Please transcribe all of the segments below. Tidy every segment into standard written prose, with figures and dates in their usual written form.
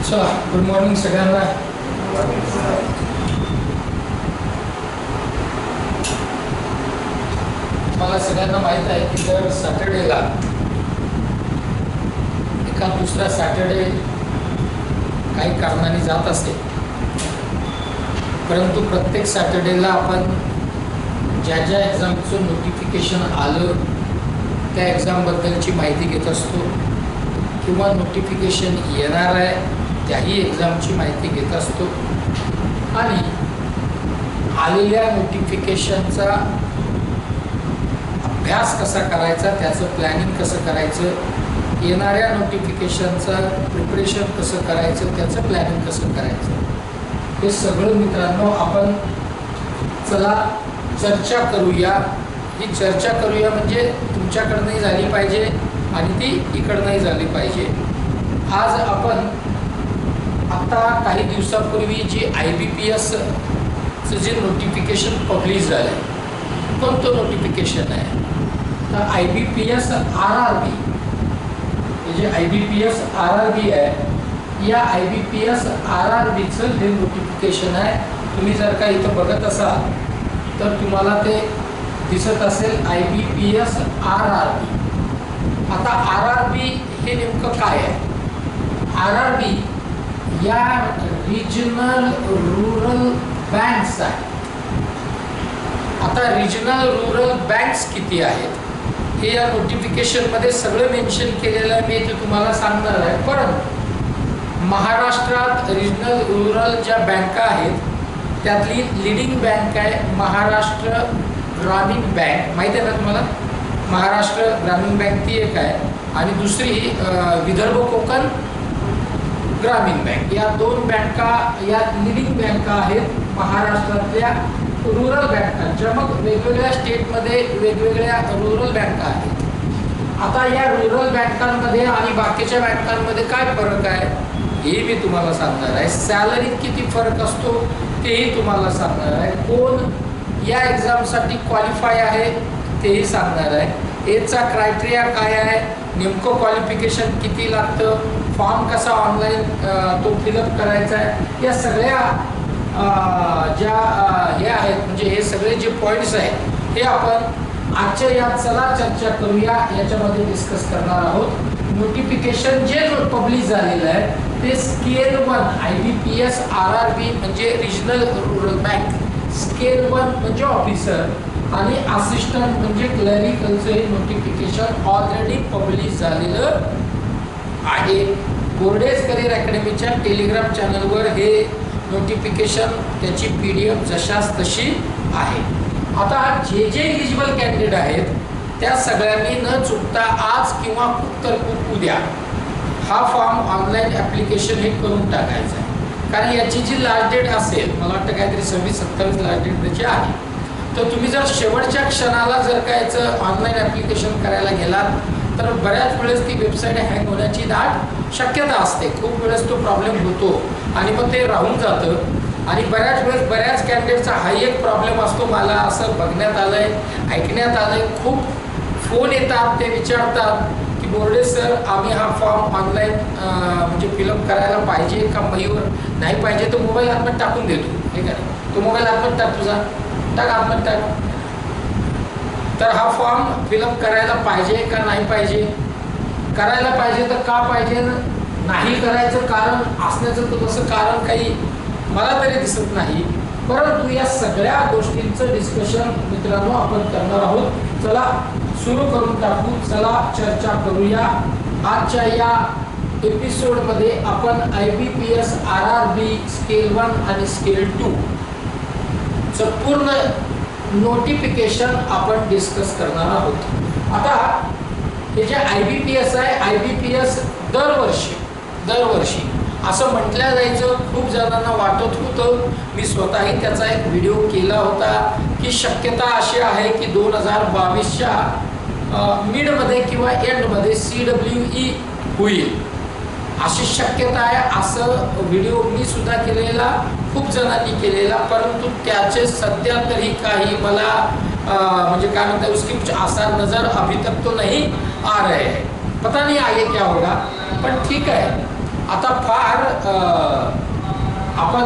चला, good morning सगळ्यांना. मला सगळ्यांना माहीत आहे की दर सॅटर्डेला एका दुसरा सॅटर्डे काही कारणाने जात असते, परंतु प्रत्येक सॅटर्डेला आपण ज्या ज्या एक्झामचं नोटिफिकेशन आलं त्या एक्झामबद्दलची माहिती घेत असतो किंवा नोटिफिकेशन येणार आहे त्याही एक्झामची माहिती घेत असतो आणि आलेल्या नोटिफिकेशनचा अभ्यास कसा करायचा, त्याचं प्लॅनिंग कसं करायचं, येणाऱ्या नोटिफिकेशनचं प्रिपरेशन कसं करायचं, त्याचं प्लॅनिंग कसं करायचं, हे सगळं मित्रांनो आपण चला चर्चा करूया. ही चर्चा करूया म्हणजे तुमच्याकडनंही झाली पाहिजे आणि ती इकडनंही झाली पाहिजे. आज आपण आता काही दिवसापूर्वी जी IBPSचं जे नोटिफिकेशन पब्लिश झालं आहे, कोणतं नोटिफिकेशन आहे तर IBPS RRB. हे जे IBPS RRB आहे, या IBPS RRBचं हे नोटिफिकेशन आहे. तुम्ही जर का इथं बघत असाल तर तुम्हाला ते दिसत असेल IBPS RRB. आता RRB हे नेमकं काय आहे? RRB या रिजनल रूरल बँक्स आहे. आता रिजनल रूरल बँक्स किती आहेत हे या नोटिफिकेशनमध्ये सगळं मेन्शन केलेलं आहे. मी ते तुम्हाला सांगणार आहे. पण महाराष्ट्रात रिजनल रूरल ज्या बँका आहेत त्यातली लिडिंग बँक आहे महाराष्ट्र ग्रामीण बँक. माहिती आहे ना तुम्हाला? महाराष्ट्र ग्रामीण बँक ती एक आहे आणि दुसरी विदर्भ कोकण ग्रामीण बँक. या दोन बँका या लिडिंग बँका आहेत महाराष्ट्रातल्या रूरल बँकांच्या. मग वेगवेगळ्या स्टेटमध्ये वेगवेगळ्या रूरल बँका आहेत. आता या रूरल बँकांमध्ये आणि बाकीच्या बँकांमध्ये काय फरक आहे हे मी तुम्हाला सांगणार आहे. सॅलरीत किती फरक असतो तेही तुम्हाला सांगणार आहे. कोण या एक्झामसाठी क्वालिफाय आहे तेही सांगणार आहे. एजचा क्रायटेरिया काय आहे, नेमकं क्वालिफिकेशन किती लागतं, फॉर्म कसा ऑनलाईन तो फिलअप करायचा आहे, या सगळ्या ज्या हे आहेत म्हणजे हे सगळे जे पॉईंट्स आहेत हे आपण आजच्या या चला चर्चा करूया याच्यामध्ये डिस्कस करणार आहोत. नोटिफिकेशन जे पब्लिश झालेलं आहे ते स्केल 1 IBPS RRB म्हणजे रिजनल रूरल बँक, स्केल 1 म्हणजे ऑफिसर आणि असिस्टंट म्हणजे क्लरिकलचं हे नोटिफिकेशन ऑलरेडी पब्लिश झालेलं आहे. बोर्डेज करिअर अकॅडमीच्या टेलिग्राम चॅनलवर हे नोटिफिकेशन त्याची PDF जशाच तशी आहे. आता जे जे एलिजिबल कॅन्डिडेट आहेत त्या सगळ्यांनी न चुकता आज किंवा खूप तर खूप उद्या हा फॉर्म ऑनलाईन ॲप्लिकेशन हे करून टाकायचं आहे. कारण याची जी लास्ट डेट असेल, मला वाटतं काहीतरी 26-27 लास्ट डेट त्याची आहे. तर तुम्ही जर शेवटच्या क्षणाला जर का याचं ऑनलाईन ॲप्लिकेशन करायला गेलात तर बऱ्याच वेळेस ती वेबसाईट हँग होण्याची दाट शक्यता असते. खूप वेळेस तो प्रॉब्लेम होतो आणि मग ते राहून जातं. आणि बऱ्याच वेळेस बऱ्याच कॅन्डिडेटचा हा एक प्रॉब्लेम असतो. मला असं बघण्यात आलं आहे, ऐकण्यात आलं आहे, खूप फोन येतात, ते विचारतात की बोर्डे सर आम्ही हा फॉर्म ऑनलाईन म्हणजे फिलअप करायला पाहिजे का मयूर नाही पाहिजे. तो मोबाईल आतमध्ये टाकून देतो, हे का नाही, तो मोबाईल आतमध्ये टाक, तुझा टाक आतमध्ये टाक. तर हा फॉर्म फिलअप करायला पाहिजे का नाही पाहिजे, करायला पाहिजे तर का पाहिजे, नाही करायचं कारण असण्याचं तर तसं कारण काही मला तरी दिसत नाही. परंतु या सगळ्या गोष्टींचं डिस्कशन मित्रांनो आपण करणार आहोत. चला सुरू करून टाकू, चला चर्चा करूया. आजच्या या एपिसोडमध्ये आपण IBPS RRB स्केल 1 आणि स्केल 2 चं पूर्ण नोटिफिकेशन आपण डिस्कस करणार आहोत. आता हे जे IBPS आहे, IBPS दरवर्षी असं म्हटलं जायचं, खूप जणांना वाटत होतं. मी स्वतःही त्याचा एक व्हिडिओ केला होता की शक्यता अशी आहे की 2022च्या मिडमध्ये किंवा एंडमध्ये CWE होईल अशी शक्यता आहे. असं व्हिडिओ मी सुद्धा केलेला, खूप जणांनी केलेला, परंतु त्याचे सध्या तरी काही मला म्हणजे काय म्हणतात उसकी कुछ आसार नज़र अभी तक तो नहीं आ रहे हैं. पता नहीं आगे क्या होगा, पण ठीक आहे. आता फार आपण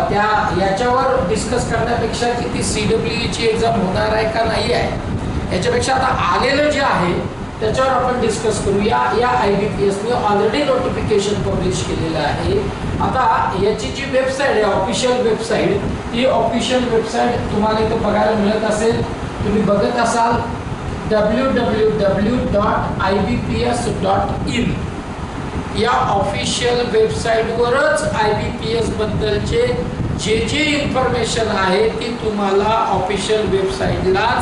त्या याच्यावर डिस्कस करण्यापेक्षा की ती CWEची एक्झाम होणार आहे का नाही आहे याच्यापेक्षा आता आलेलं जे आहे त्याच्यावर आपण डिस्कस करूया. या IBPSने ऑलरेडी नोटिफिकेशन पब्लिश केलेलं आहे. आता याची जी वेबसाईट आहे ऑफिशियल वेबसाईट, ही ऑफिशियल वेबसाईट तुम्हाला इथं बघायला मिळत असेल. तुम्ही बघत असाल www.ibps.in या ऑफिशियल वेबसाईटवरच IBPS बद्दलचे जे इन्फॉर्मेशन आहे ती तुम्हाला ऑफिशियल वेबसाईटलाच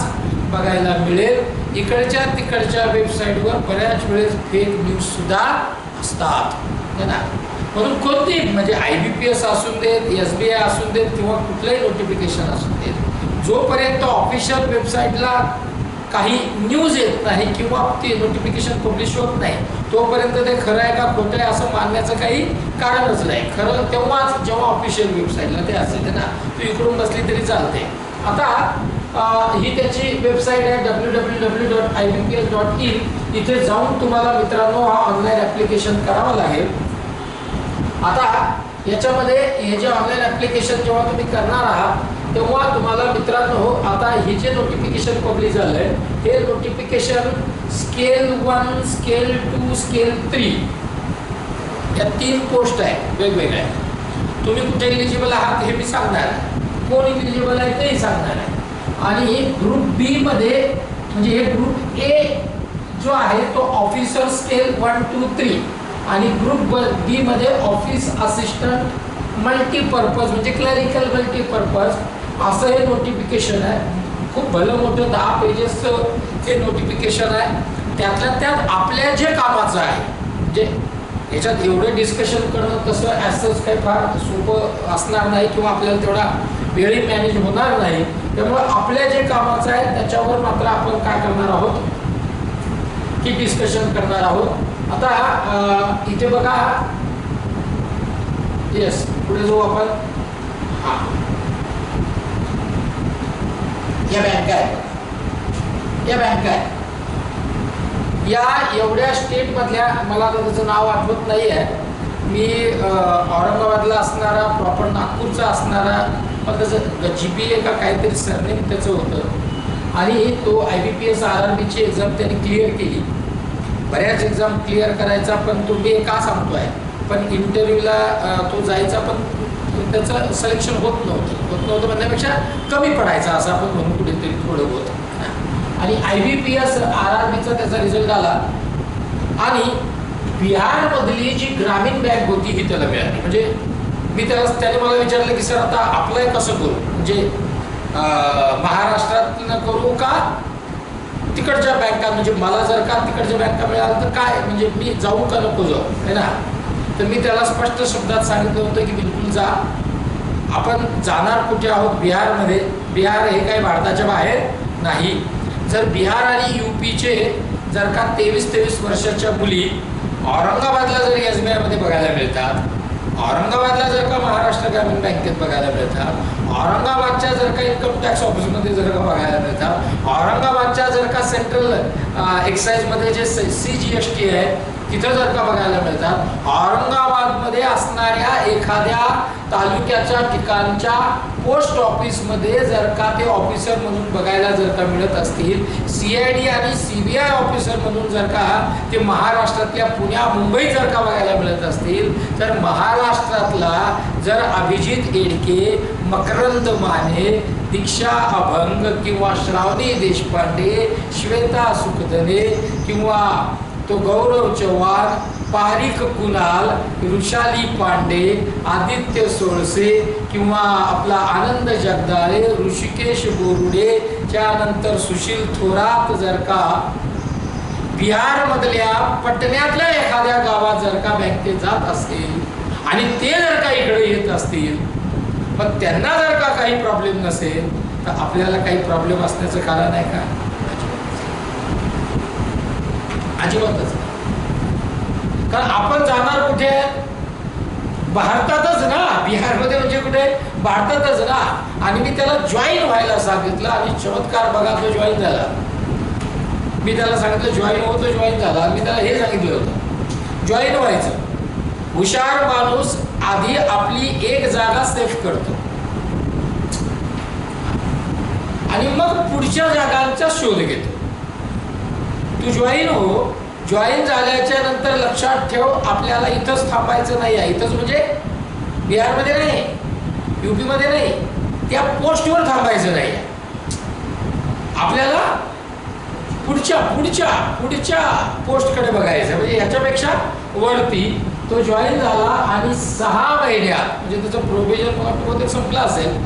बघायला मिळेल. इकडच्या तिकडच्या वेबसाईटवर बऱ्याच वेळेस फेक न्यूज सुद्धा असतात है ना. म्हणून कोणती म्हणजे IBPS असून देत, SBI असून देत किंवा कुठलंही नोटिफिकेशन असून देत, जोपर्यंत ऑफिशियल वेबसाईटला काही न्यूज येत नाही किंवा ते नोटिफिकेशन पब्लिश होत नाही तोपर्यंत ते खरं आहे का खोटं आहे असं मानण्याचं काही कारणच नाही. खरं तेव्हाच जेव्हा ऑफिशियल वेबसाईटला ते असेल ना, तू इकडून बसली तरी चालते. आता ही त्याची वेबसाईट आहे www.ibps.in. इथे जाऊन तुम्हाला मित्रांनो हा ऑनलाईन ॲप्लिकेशन करावं लागेल. आता याच्यामध्ये हे जे ऑनलाईन ॲप्लिकेशन जेव्हा तुम्ही करणार आहात तेव्हा तुम्हाला मित्रांनो आता हे जे नोटिफिकेशन पब्लिश झालं आहे हे नोटिफिकेशन स्केल 1, स्केल 2, स्केल 3 या 3 पोस्ट आहे वेगवेगळ्या. तुम्ही कुठे एलिजिबल आहात हे मी सांगणार आहे, कोण एलिजिबल आहे तेही सांगणार आहे. आणि ग्रुप बी मध्ये म्हणजे हे ग्रुप ए जो आहे तो ऑफिसर स्केल 1, 2, 3 आणि ग्रुप बी मध्ये ऑफिस असिस्टंट मल्टीपर्पज म्हणजे क्लरिकल मल्टीपर्पज असं हे नोटिफिकेशन आहे. खूप भलं मोठं 10 पेजेसचं हे नोटिफिकेशन आहे. त्यातल्या त्यात आपल्या जे कामाचं आहे म्हणजे याच्यात एवढं डिस्कशन करणं तसं ॲसच काही फार सोपं असणार नाही किंवा आपल्याला तेवढा वेळी मॅनेज होणार नाही. त्यामुळे आपल्या जे कामाचं आहे त्याच्यावर मात्र आपण काय करणार आहोत की डिस्कशन करणार आहोत. आता इथे बघा, येस पुढे जाऊ आपण. हां, या बँका आहेत, या बँका आहेत या एवढ्या स्टेटमधल्या, मला आता त्याचं नाव आठवत नाही आहे. मी औरंगाबादला असणारा, प्रॉपर नागपूरचा असणारा, पण त्याचं GPA का काहीतरी सरनेम त्याचं होतं आणि तो IBPS RRBची एक्झाम त्यांनी क्लिअर केली. बऱ्याच एक्झाम क्लिअर करायचा पण तो मी का सांगतो आहे, पण इंटरव्ह्यूला तो जायचा पण त्याचं सिलेक्शन होत नव्हतं म्हणण्यापेक्षा कमी पडायचं असं आपण म्हणून कुठेतरी थोडं होतं. आणि IBPS RRBचा त्याचा रिझल्ट आला आणि बिहारमधली जी ग्रामीण बँक होती ही त्याला मिळाली. म्हणजे मी त्याने मला विचारलं की सर आता अप्लाय कसं करू, म्हणजे महाराष्ट्रातनं करू का तिकडच्या बँका, म्हणजे मला जर का तिकडच्या बँका मिळाल्या तर काय, म्हणजे मी जाऊ का नको जाऊ है ना. तर मी त्याला स्पष्ट शब्दात सांगितलं होतं की बिलकुल जा. आपण जाणार कुठे आहोत, बिहारमध्ये. बिहार हे काही भारताच्या बाहेर नाही. जर बिहार आणि UPचे जर का 23-23 वर्षाच्या मुली औरंगाबादला जर SBI मध्ये बघायला मिळतात, औरंगाबादला जर का महाराष्ट्र ग्रामीण बँकेत बघायला मिळतात, औरंगाबादच्या जर का इन्कम टॅक्स ऑफिसमध्ये जर का बघायला मिळतात, औरंगाबादच्या जर का सेंट्रल एक्साईजमध्ये जे CGST आहे तिथं जर का बघायला मिळतात, औरंगाबादमध्ये असणाऱ्या एखाद्या तालुक्याच्या ठिकाणच्या पोस्ट ऑफिसमध्ये जर का ते ऑफिसर म्हणून बघायला जर का मिळत असतील, CID आणि CBI ऑफिसर म्हणून जर का ते महाराष्ट्रातल्या पुण्या मुंबई जर का बघायला मिळत असतील, तर महाराष्ट्रातला जर अभिजित एडके, मकरंद माने, दीक्षा अभंग किंवा श्रावणी देशपांडे, श्वेता सुखदने किंवा तो गौरव चव्हाण, पारिक कुणाल, वृषाली पांडे, आदित्य सोळसे किंवा आपला आनंद जगदाळे, ऋषिकेश बोरुडे, त्यानंतर सुशील थोरात जर का बिहारमधल्या पटण्यातल्या एखाद्या गावात जर का बँकेत जात असतील आणि ते जर का इकडे येत असतील, पण त्यांना जर का काही प्रॉब्लेम नसेल तर आपल्याला काही प्रॉब्लेम असण्याचं कारण आहे का? अजिबातच. कारण आपण जाणार कुठे, भारतातच ना, बिहारमध्ये म्हणजे कुठे, भारतातच ना. आणि मी त्याला जॉईन व्हायला सांगितलं आणि चमत्कार बघा तो जॉईन झाला. मी त्याला सांगितलं जॉईन होतो, जॉईन झाला. मी त्याला हे सांगितलं होतं जॉईन व्हायचं. हुशार माणूस आधी आपली एक जागा सेफ करतो आणि मग पुढच्या जागांचा शोध घेतो. तू जॉईन हो, जॉईन झाल्याच्या नंतर लक्षात ठेव, आपल्याला इथंच थांबायचं नाही आहे. इथंच म्हणजे बिहारमध्ये नाही, UP मध्ये नाही, त्या पोस्टवर थांबायचं नाही आहे. आपल्याला पुढच्या पुढच्या पुढच्या पोस्टकडे बघायचं. म्हणजे याच्यापेक्षा वरती तो जॉईन झाला आणि 6 महिन्यात म्हणजे त्याचं प्रोबेशन बहुतेक संपलं असेल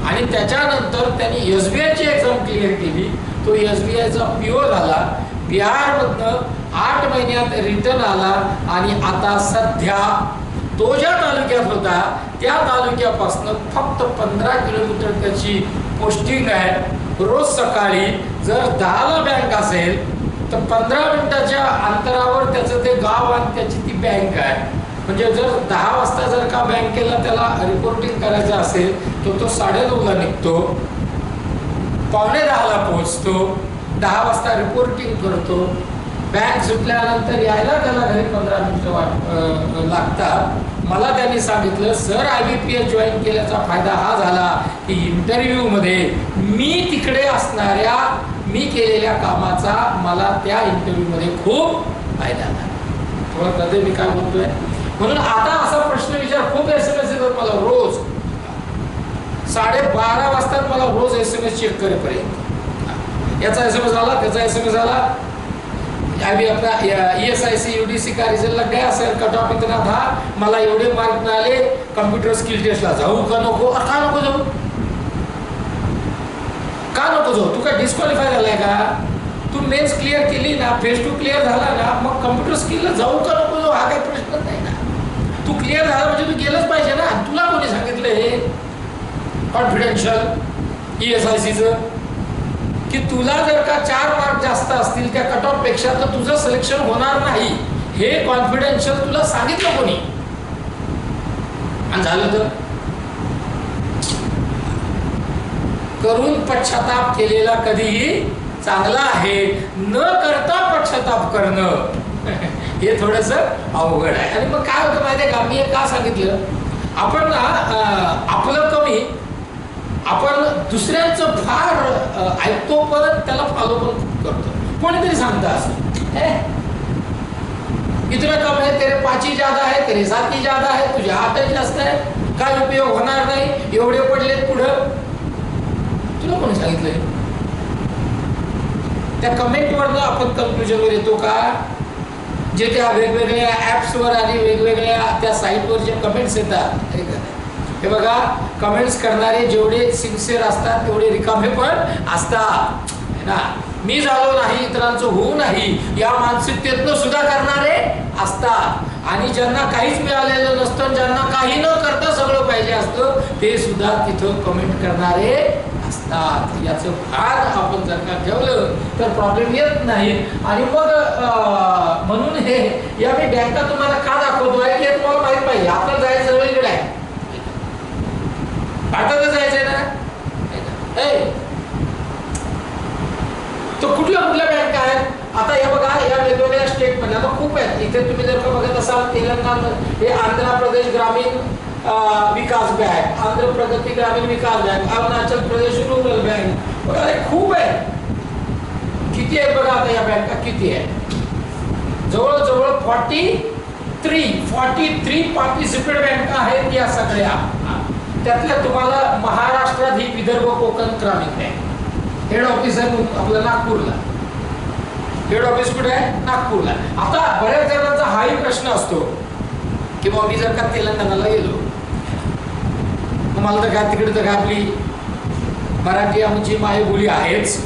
आणि त्याच्यानंतर त्यांनी SBIची एक्झाम क्लिअर केली. तो SBIचा PO झाला. बिहारमधनं 8 महिन्यात रिटर्न आला आणि आता सध्या तो ज्या तालुक्यात होता त्या तालुक्यापासून फक्त 15 किलोमीटर त्याची पोस्टिंग आहे. रोज सकाळी जर 10ला बँक असेल तर 15 मिनिटाच्या अंतरावर त्याचं ते गाव आणि त्याची ती बँक आहे. म्हणजे जर 10 वाजता जर का बँकेला त्याला रिपोर्टिंग करायचं असेल तर तो 9:30ला निघतो, 9:45ला पोहोचतो, 10 वाजता रिपोर्टिंग करतो. बँक सुटल्यानंतर यायला त्याला घरी 15 मिनिटं लागतात. मला त्यांनी सांगितलं, सर IBPS जॉईन केल्याचा फायदा हा झाला की इंटरव्ह्यूमध्ये मी तिकडे असणाऱ्या मी केलेल्या कामाचा मला त्या इंटरव्ह्यूमध्ये खूप फायदा झाला. थोडं कधी मी काय बोलतोय म्हणून आता असा प्रश्न विचार, खूप SMS येतात मला रोज. 12:30 वाजता मला रोज SMS चेक करेपर्यंत याचा SMS आला, त्याचा SMS आला. अभी अपना ESIC UDC का रिजल्ट लग गया सर, कट ऑफ इतना था, मला एवढे मार्क मिळाले, कम्प्युटर स्किल टेस्टला जाऊ का नको? का नको जाऊ? का नको जाऊ? तू काय डिस्क्वालिफाय झालाय का? तू मेन्स क्लिअर केली ना, फेज 2 क्लिअर झाला ना, मग कम्प्युटर स्किलला जाऊ का नको जाऊ हा काही प्रश्न नाही ना. तू क्लिअर झाला म्हणजे तू गेलंच पाहिजे ना. तुला कोणी सांगितलं हे कॉन्फिडेन्शियल ESICचं की तुला जर का 4 मार्क जास्त असतील त्या कट ऑफ पेक्षा तर तुझं सिलेक्शन होणार नाही? हे कॉन्फिडेन्शियल तुला सांगितलं कोणी? आणि झालं तर करून पश्चाताप केलेला कधीही चांगला आहे, न करता पश्चाताप करणं हे थोडंसं अवघड आहे. आणि मग काय होतं माहिती आहे का, मी हे का सांगितलं, आपण आपलं कमी, आपण दुसऱ्यांचं फार ऐकतो पण त्याला फॉलो पण करतो. कोणीतरी सांगतं असं, इतना कम है, तेरे 5 ज्यादा है, तेरे 7 ज्यादा है, तुझे 8 जास्त आहे, काय उपयोग होणार नाही, एवढे पडलेत पुढं. तुला कोणी सांगितलंय? त्या कमेंटवरनं आपण कन्क्लुजनवर येतो का? जे त्या वेगवेगळ्या ॲप्सवर आणि वेगवेगळ्या त्या साईटवर जे कमेंट्स येतात, हे बघा, कमेंट्स करणारे जेवढे सिन्सिअर असतात तेवढे रिकामे पण असतात ना. मी झालो नाही, इतरांचं होऊ नाही या मानसिकतेतनं सुद्धा करणारे असतात. आणि ज्यांना काहीच मिळालेलं नसतं, ज्यांना काही न करता सगळं पाहिजे असतं, ते सुद्धा तिथं कमेंट करणारे असतात. याचं भान आपण जर का ठेवलं तर प्रॉब्लेम येत नाही. आणि मग म्हणून हे या मी बँका तुम्हाला का दाखवतोय की तुम्हाला माहित पाहिजे आपल्याला जायचं सगळीकडे आहे, भारतातच जायचंय ना. तो कुठल्या कुठल्या बँका आहेत आता हे बघा, या वेगवेगळ्या स्टेटमध्ये आता खूप आहेत. इथे तुम्ही जर का बघत असाल तेलंगणा, हे आंध्र प्रदेश ग्रामीण विकास बँक, आंध्र प्रगती ग्रामीण विकास bank, Arunachal Pradesh rural bank, बघा खूप आहे. किती आहे बघा आता या बँका किती आहे? जवळजवळ 43 पार्टिसिपेट बँका आहेत या सगळ्या. त्यातल्या तुम्हाला महाराष्ट्रात ही विदर्भ कोकण ग्रामीण बँक हेड ऑफिस आहे आपलं नागपूरला. हेड ऑफिस कुठे आहे? नागपूरला. आता बऱ्याच जणांचा हाही प्रश्न असतो की बाबा मी जर का तेलंगणाला गेलो, मला तर काय तिकडे तर काय आपली मराठी आमची मायबोली आहेच,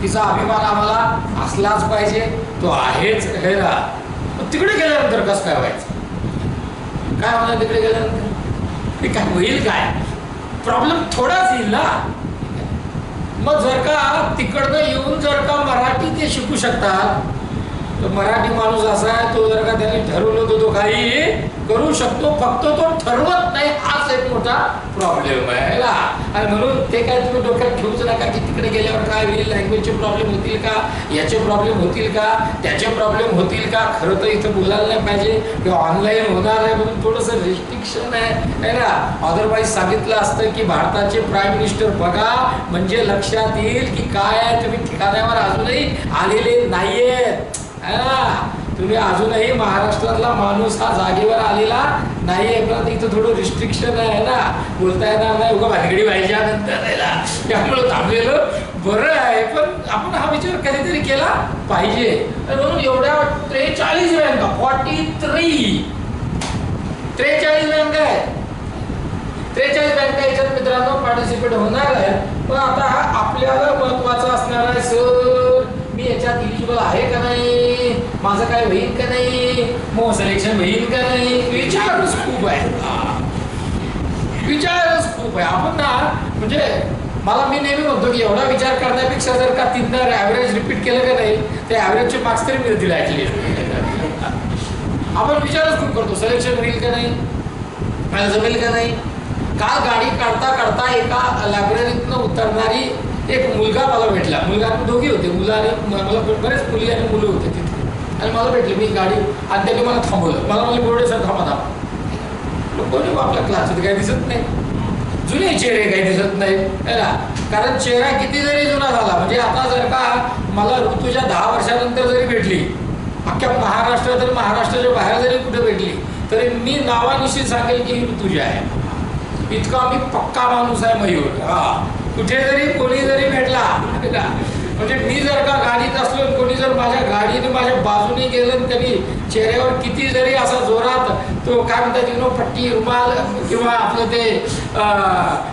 तिचा अभिमान आम्हाला असलाच पाहिजे, तो आहेच हे ना. तिकडे गेल्यानंतर कसं काय व्हायचं? काय होणार तिकडे गेल्यानंतर? हे काय होईल? काय प्रॉब्लेम थोडाच येईल ना. मग जर का तिकडनं येऊन जर का मराठी ते शिकू शकतात तो मराठी माणूस असा आहे, तो जर का त्यांनी ठरवलं तर तो काही करू शकतो, फक्त तो ठरवत नाही, हाच एक मोठा प्रॉब्लेम आहे ना. आणि म्हणून ते काय तुम्ही डोक्यात ठेवूच नका की तिकडे गेल्यावर काय होईल, लँग्वेजचे प्रॉब्लेम होतील का, याचे प्रॉब्लेम होतील का, त्याचे प्रॉब्लेम होतील का. खरं तर इथं बोलायला नाही पाहिजे की ऑनलाईन होणार आहे म्हणून थोडंसं रिस्ट्रिक्शन आहे ना. अदरवाईज सांगितलं असतं की भारताचे प्राईम मिनिस्टर बघा म्हणजे लक्षात येईल की काय आहे, तुम्ही ठिकाणावर अजूनही आलेले नाहीयेत. तुम्ही अजूनही महाराष्ट्रातला माणूस हा जागेवर आलेला नाहीये. पण इथं थोडं रिस्ट्रिक्शन आहे ना, बोलता येणार नाही, उगा भानगडी व्हायच्या नंतर त्यामुळं थांबलेलं बरं आहे. पण आपण हा विचार कधीतरी केला पाहिजे. म्हणून एवढ्या 43 बँका 43 बँका आहेत. 43 बँका याच्यात मित्रांनो पार्टिसिपेट होणार आहे. पण आता हा आपल्याला महत्वाचा असणार आहे, सर मी याच्यात इलिजिबल आहे का नाही, माझं काय होईल का नाही, मग सिलेक्शन होईल का नाही. विचारच खूप आहे, विचारच खूप आहे. आपण ना म्हणजे मला मी नेहमी म्हणतो की एवढा विचार करण्यापेक्षा जर का 3दा ॲव्हरेज रिपीट केलं का नाही ते ॲव्हरेजचे मार्क्स तरी मिळतील ॲटलीस्ट. आपण विचारच खूप करतो, सिलेक्शन होईल का नाही, मला जमेल का नाही. काल गाडी काढता काढता एका लायब्ररीतनं उतरणारी एक मुलगा मला भेटला. मुलगा दोघी होते, मुलं आणि मला बरेच मुली आणि मुलं होते तिथे. आणि मला भेटले, मी गाडी आणि त्यांनी मला थांबवलं. मला म्हणले बोर्डे सर थांबा. कोणी आपल्या क्लासमध्ये काही दिसत नाही, जुने चेहरे काही दिसत नाही ना. कारण चेहरा किती जरी जुना झाला म्हणजे आता जर का मला ऋतूच्या 10 वर्षानंतर जरी भेटली, अख्ख्या महाराष्ट्रात जर महाराष्ट्राच्या बाहेर जरी कुठे भेटली तरी मी नावानिशी सांगेल की ही ऋतुजा आहे. इतका मी पक्का माणूस आहे मयूर. कुठे जरी कोणी जरी भेटला म्हणजे मी जर का गाडीत असलो, कोणी जर माझ्या गाडीने माझ्या बाजूने गेलं, त्यांनी चेहऱ्यावर किती जरी असा जोरात तो काय म्हणतात पट्टी रुमाल किंवा आपलं ते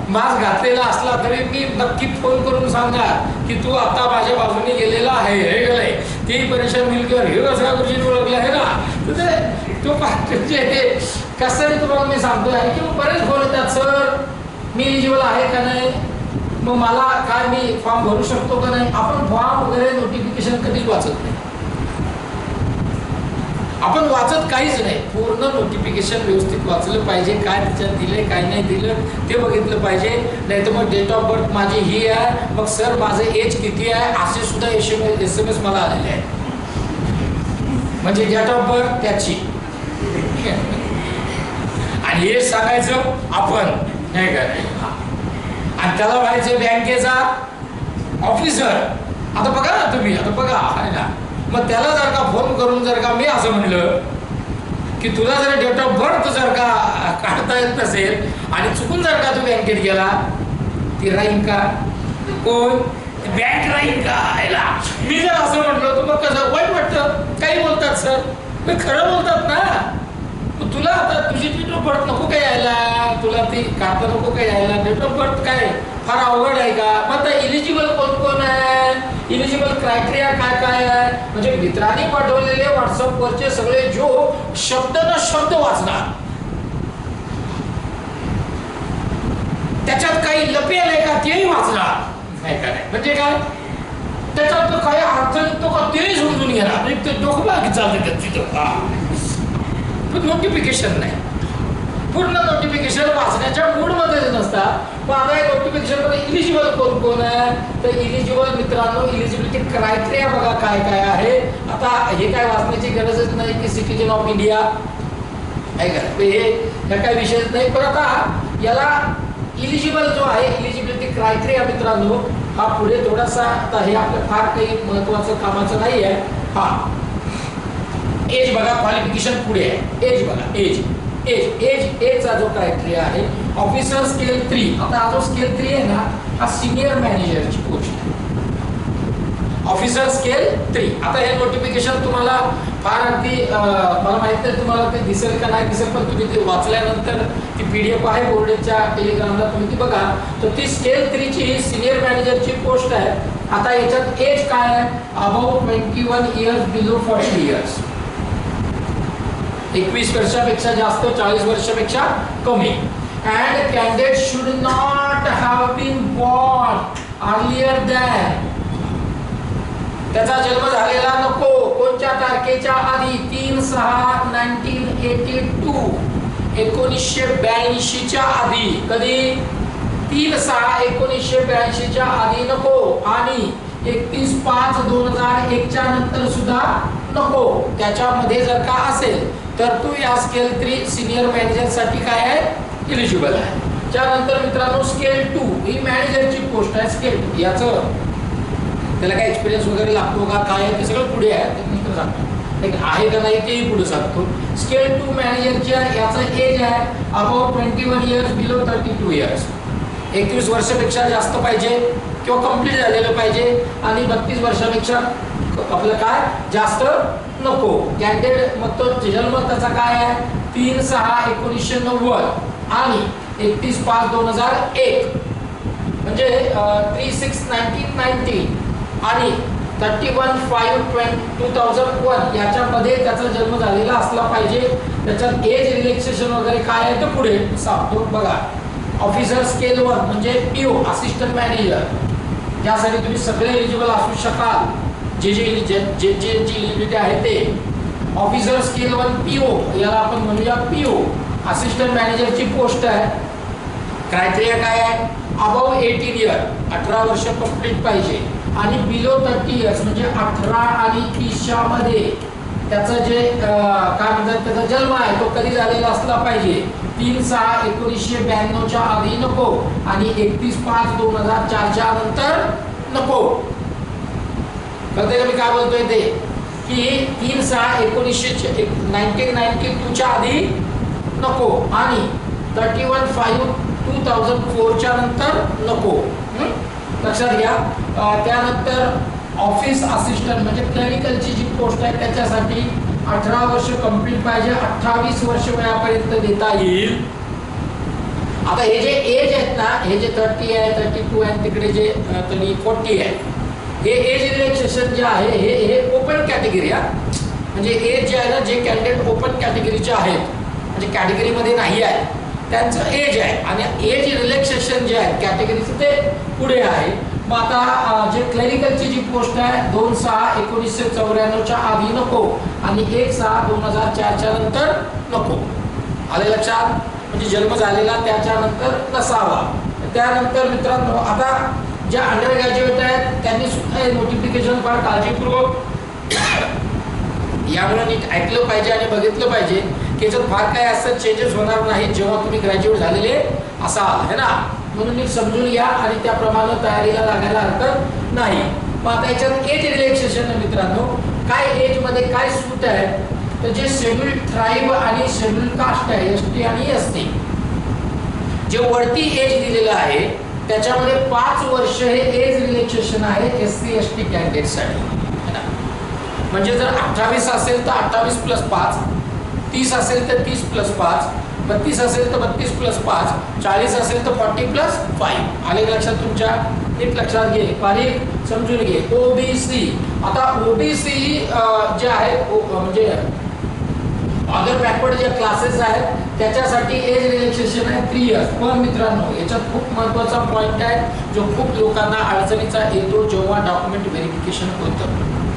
मास्क घातलेला असला तरी मी नक्की फोन करून सांगणार की तू आता माझ्या बाजूने गेलेला आहे, हे गेलंय. तेही परेशान होईल किंवा हे कसं गुरुजीने ओळखलं आहे ना. तर तो म्हणजे कसं तुम्हाला मी सांगतो आहे की बरेच फोन येतात, सर मी इलिजिबल आहे का नाही, मग मला काय मी फॉर्म भरू शकतो का नाही. आपण फॉर्म वगैरे नोटिफिकेशन कधीच वाचत नाही, आपण वाचत काहीच नाही. पूर्ण नोटिफिकेशन व्यवस्थित वाचलं पाहिजे, काय त्याच्यात दिले काय नाही दिलं ते बघितलं पाहिजे. नाही तर मग डेट ऑफ बर्थ माझी ही आहे, मग सर माझं एज किती आहे असे सुद्धा SMS मला आलेले आहे. म्हणजे डेट ऑफ बर्थ त्याची आणि एज सांगायचं आपण नाही का, आणि त्याला व्हायचं बँकेचा ऑफिसर. आता बघा ना तुम्ही, आता बघा आहे ना. मग त्याला जर का फोन करून जर का मी असं म्हणलं की तुला जर डेट ऑफ बर्थ जर का काढता येत नसेल आणि चुकून जर का तू बँकेत गेला, ती राहील का, कोण बँक राहील का. मी जर असं म्हटलं तर मग कसं वाईट वाटतं. काही बोलतात सर, मग खरं बोलतात ना. तुला आता तुझी डेट ऑफ बर्थ नको काय यायला, तुला ती काढता नको काय यायला. डेट ऑफ बर्थ काय फार अवघड आहे का. मग आता इलिजिबल कोण कोण आहे, इलिजिबल क्रायटेरिया काय काय आहे. म्हणजे मित्रांनी पाठवलेले व्हॉट्सअपवरचे सगळे जो शब्द ना शब्द वाचणार, त्याच्यात काही लपेल आहे का तेही वाचणार नाही का. नाही म्हणजे काय त्याच्यात काही अर्थ निघतो का तेही समजून घेणार. म्हणजे ते डोकं बाकी चालतं तिथं. नोटिफिकेशन नाही, पूर्ण नोटिफिकेशन वाचण्याच्या मूडमध्येच नसतात. पण आता एक नोटिफिकेशन इलिजिबल कोण कोण आहे, तर इलिजिबल मित्रांनो इलिजिबिलिटी क्रायटेरिया बघा काय काय आहे. आता हे काय वाचण्याची गरजच नाही की सिटीजन ऑफ इंडिया आहे का, हे काय विषयच नाही. पण आता याला इलिजिबल जो आहे इलिजिबिलिटी क्रायटेरिया मित्रांनो हा पुढे थोडासा, आता हे आपलं फार काही महत्वाचं कामाचं नाही आहे. हा एज बघा, क्वालिफिकेशन पुढे आहे. एज बघा, एजचा जो क्रायटेरिया आहे ऑफिसर स्केल 3. आता हा जो स्केल 3 आहे ना हा सिनियर मॅनेजरची पोस्ट आहे. Officer scale 3. आता हे नोटिफिकेशन तुम्हाला फार अगदी मला माहित नाही तुम्हाला ते दिसेल का नाही दिसेल, पण तुम्ही ते वाचल्यानंतर ती PDF आहे बोर्डेच्या टेलिग्रामला, तुम्ही ती बघा. तर ती स्केल 3 ची ही सिनियर मॅनेजरची पोस्ट आहे. आता याच्यात एज काय आहे, अबाउट 21 इयर्स बिलो 40 इयर्स. 21 वर्षापेक्षा जास्त, 40 वर्षापेक्षा कमी. And candidate should not have been born earlier than, त्याचा जन्म झालेला नको कोणत्या तारखेला घटनेच्या आधी 3/6/1982 1982च्या आधी, कधी 3/6/1982च्या आधी नको आणि 31/5/2001 च्या नंतर सुद्धा नको. त्याच्यामध्ये जर का असेल तर तू या स्केल 3 सिनियर मॅनेजर साठी काय आहे, एलिजिबल आहे. त्यानंतर मित्रांनो स्केल 2 ही मॅनेजरची पोस्ट आहे. स्केल 2 याचं त्याला काय एक्सपिरियन्स वगैरे लागतो का काय आहे ते सगळं पुढे आहे, ते नंतर सांगतो. आहे का नाही तेही पुढे सांगतो. स्केल 2 मॅनेजरच्या याचं एज आहे अबाउट 21 इयर्स बिलो 32 इयर्स. 21 वर्षापेक्षा जास्त पाहिजे किंवा कंप्लीट झालेलं पाहिजे आणि 32 वर्षापेक्षा आपलं काय जास्त नको. कॅन्डिडेट मग तो जन्म त्याचा काय आहे 3/6/1990 आणि 31/5/2001 म्हणजे 3/6/1990 आणि 31/5/2001 याच्यामध्ये त्याचा जन्म झालेला असला पाहिजे. त्याच्यात एज रिलॅक्सेशन वगैरे काय आहे ते पुढे सांगतो बघा. ऑफिसर स्केल 1 म्हणजे पीओ असिस्टंट मॅनेजर, ज्यासाठी तुम्ही सगळे एलिजिबल असू शकाल, जे एलिजिबिलिटी आहे ते. ऑफिसर स्केल 1 पीओ याला आपण म्हणूया पीओ असिस्टंट मॅनेजरची पोस्ट आहे. क्रायटेरिया काय आहे, अबाव 18 इयर 18 वर्ष कंप्लीट पाहिजे आणि बिलो 30 इयर्स म्हणजे 18 आणि 30च्या मध्ये त्याचं जे काय म्हणतात त्याचा जन्म आहे तो कधी झालेला असला पाहिजे 3/6/1992 च्या आधी नको आणि 31/5/2004 च्या नंतर नको. कळतंय का मी काय बोलतोय ते, की 3/6/1992 च्या आधी नको आणि 31/5/2004 च्या नंतर नको. लक्षात घ्या. त्यानंतर ऑफिस असिस्टंट म्हणजे क्लरिकलची जी पोस्ट आहे त्याच्यासाठी 18 वर्ष कंप्लीट पाहिजे, 28 वर्ष वयापर्यंत देता येईल. आता हे जे एज आहेत ना, हे जे 30 आहे 32 आहे तिकडे जे 40 आहे, हे एज रिलॅक्सेशन जे आहे हे ओपन कॅटेगरी आहे. म्हणजे एज जे आहे ना, जे कॅन्डिडेट ओपन कॅटेगरीचे आहेत म्हणजे कॅटेगरीमध्ये नाही आहे त्यांचं एज आहे आणि एज रिलॅक्सेशन जे आहे कॅटेगरीचं ते पुढे आहे. मग आता जे क्लरिकलची जी पोस्ट आहे 2/6/1994 च्या आधी नको आणि 1/6/2004 च्या नंतर नको. आले लक्षात, म्हणजे जन्म झालेला त्याच्या नंतर नसावा. त्यानंतर मित्रांनो आता ज्या अंडर ग्रॅज्युएट आहेत त्यांनी सुद्धा हे नोटिफिकेशन फार काळजीपूर्वक यामुळे नीट ऐकलं पाहिजे आणि बघितलं पाहिजे की याच्यात फार काय असं चेंजेस होणार नाही जेव्हा तुम्ही ग्रॅज्युएट झालेले असाल है ना. म्हणून नीट समजून घ्या आणि त्याप्रमाणे तयारीला लागायला हरकत नाही. मग आता याच्यात एज रिलॅक्सेशन मित्रांनो, काय एज मध्ये काय सूट आहे तर जे शेड्यूल्ड ट्राईब आणि शेड्यूल्ड कास्ट आहे एसटी आणि एसटी, जे वरती एज दिलेलं आहे त्याच्यामध्ये 5 वर्ष हे एज रिलॅक्सेशन आहे एससी एसटी कॅन्डिडेटसाठी. म्हणजे जर 28 असेल तर 28 + 5, 30 असेल तर 30 + 5, 32 असेल तर 32 + 5, 40 असेल तर 40 + 5. आले लक्षात तुमच्या, नीट लक्षात घे, बारीक समजून घे. ओबीसी, आता ओबीसी जे आहे म्हणजे अदर बॅकवर्ड जे क्लासेस आहेत त्याच्यासाठी एज रिलॅक्सेशन आहे 3 इयर्स. पण मित्रांनो याच्यात खूप महत्त्वाचा पॉईंट आहे जो खूप लोकांना अडचणीचा येतो जेव्हा डॉक्युमेंट व्हेरिफिकेशन होतं,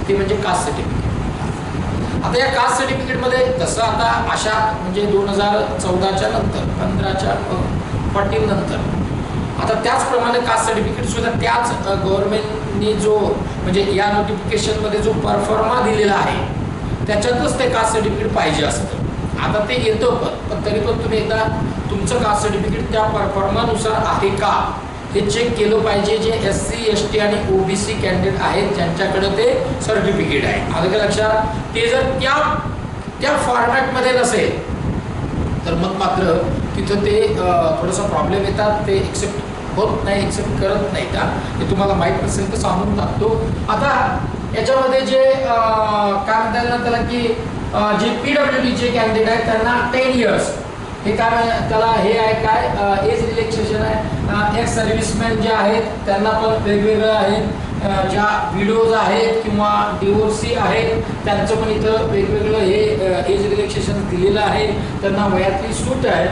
ते म्हणजे कास्ट सर्टिफिकेट. आता या कास्ट सर्टिफिकेटमध्ये तसं आता अशा म्हणजे 2014च्या नंतर 15च्या 40 नंतर आता त्याचप्रमाणे कास्ट सर्टिफिकेट सुद्धा त्याच गव्हर्नमेंटने जो म्हणजे या नोटिफिकेशनमध्ये जो परफॉर्मा दिलेला आहे त्याच्यातच ते कास्ट सर्टिफिकेट पाहिजे असतं. आता ते येतं पण तरी पण तुम्ही एकदा तुमचं कास्ट सर्टिफिकेट त्या परफॉर्मानुसार आहे का हे चेक केलं पाहिजे. जे एससी एसटी आणि ओबीसी कॅन्डिडेट आहेत ज्यांच्याकडे ते सर्टिफिकेट आहे. आलं का लक्षात. ते जर त्या फॉर्मॅटमध्ये नसेल तर मग मात्र तिथं ते थोडासा प्रॉब्लेम येतात, ते एक्सेप्ट होत नाही, एक्सेप्ट करत नाही का, ते तुम्हाला माहीत नसेल तर सांगून टाकतो. आता याच्यामध्ये जे काय म्हणता येईल ना त्याला की जे PWDचे कॅन्डिडेट आहेत त्यांना 10 इयर्स हे काय त्याला हे आहे काय एज रिलॅक्सेशन आहे. एक्स सर्व्हिसमॅन जे आहेत त्यांना पण वेगवेगळं आहे. ज्या विडोज आहेत किंवा डिवोर्सी आहेत त्यांचं पण इथं वेगवेगळं हे एज रिलॅक्सेशन दिलेलं आहे, त्यांना वयातली सूट आहे.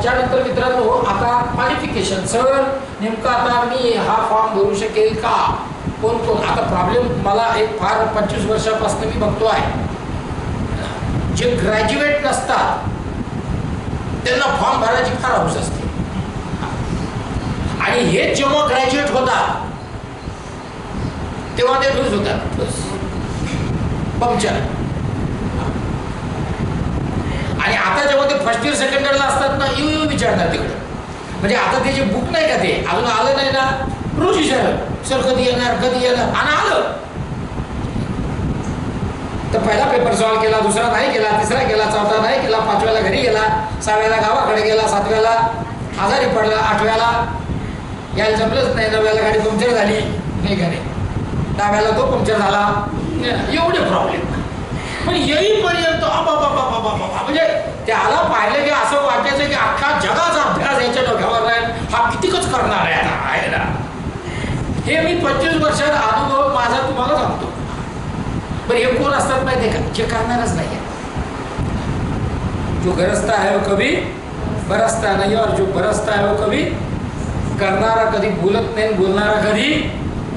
त्यानंतर मित्रांनो आता क्वालिफिकेशन, सर नेमकं आता मी हा फॉर्म भरू शकेल का, कोण कोण. आता प्रॉब्लेम मला एक फार 25 वर्षापासून मी बघतो आहे जे ग्रॅज्युएट नसतात त्यांना फॉर्म भरायची फार हौस असते, आणि हे जेव्हा ग्रॅज्युएट होतात तेव्हा ते लूज होतात, पंक्चर. आणि आता जेव्हा ते फर्स्ट इयर सेकंड इयरला असतात ना, येऊ विचारणार तिकडे. म्हणजे आता ते जे बुक नाही का, ते अजून आलं नाही ना, रोज विचार सर कधी येणार कधी येणार, आणि आलं तर पहिला पेपर सॉल्व्ह केला, दुसरा नाही केला, तिसरा केला, चौथा नाही केला, पाचव्याला घरी गेला, सहाव्याला गावाकडे गेला, सातव्याला आजारी पडला, आठव्याला यायला जमलंच नाही, नवव्याला गाडी पंक्चर झाली नाही का नाही, दहाव्याला तो पंक्चर झाला. एवढे प्रॉब्लेम. पण येईपर्यंत म्हणजे त्याला पाहिलं की असं वाटायचं की अख्खा जगाचा अभ्यास याच्या डोक्यावर राहील, हा कितीकच करणार आहे आता आहे ना. हे मी 25 वर्षात अनुभव माझा तुम्हाला सांगतो. पण हे कोण असतात माहिती आहे का, जे करणारच नाही आहे. जो गरजता है वो कभी बरसता नाही, और जो बरसता है वो कभी करणारा कधी बोलत नाही, बोलणारा कधी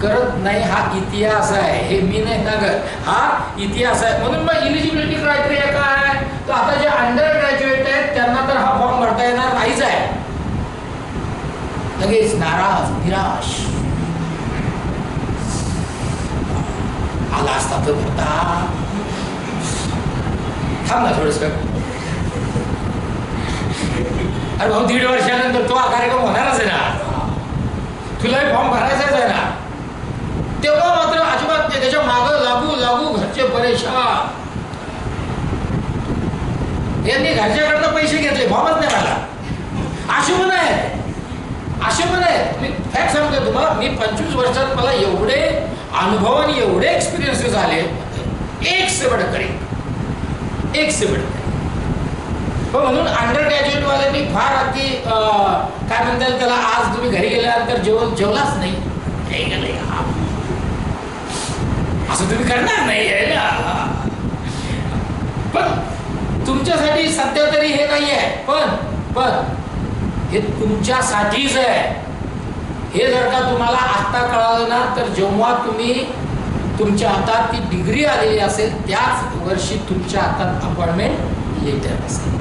करत नाही. हा इतिहास आहे, हे मी नाही सांगत, हा इतिहास आहे. म्हणून मग इलिजिबिलिटी क्रायटेरिया काय आहे, तर आता जे अंडर ग्रॅज्युएट आहेत त्यांना तर हा फॉर्म भरता येणार नाहीच आहे. लगेच नाराज, निराश, आला असता तर भरता. थांब ना थोडस, अरे भाऊ 1.5 वर्षानंतर तो हा कार्यक्रम होणारच आहे ना, तुलाही फॉर्म भरायचाच आहे ना. तेव्हा मात्र अजिबात नाही, त्याच्या मागं लागू लागू घरचे परेशान. यांनी घरच्याकडनं पैसे घेतले, फॉर्मच नाही मला. असे पण आहेत, असे पण आहेत. मी फॅक्ट सांगतो तुम्हाला, मी 25 वर्षात मला एवढे अनुभव आणि एवढे एक्सपिरियन्सेस आले, एक से बढ़कर एक से बढ़कर. म्हणून अंडर ग्रॅज्युएट वाल्यांनी फार अगदी काय म्हणता त्याला, आज तुम्ही घरी गेल्यानंतर जेवलाच नाही असं तुम्ही करणार नाही आहे ना. पण तुमच्यासाठी सध्या तरी हे नाही आहे, पण हे तुमच्यासाठीच आहे. हे जर का तुम्हाला आत्ता कळालं ना, तर जेव्हा तुम्ही तुमच्या हातात ती डिग्री आलेली असेल त्याच वर्षी तुमच्या हातात अपॉइंटमेंट लेटर असेल.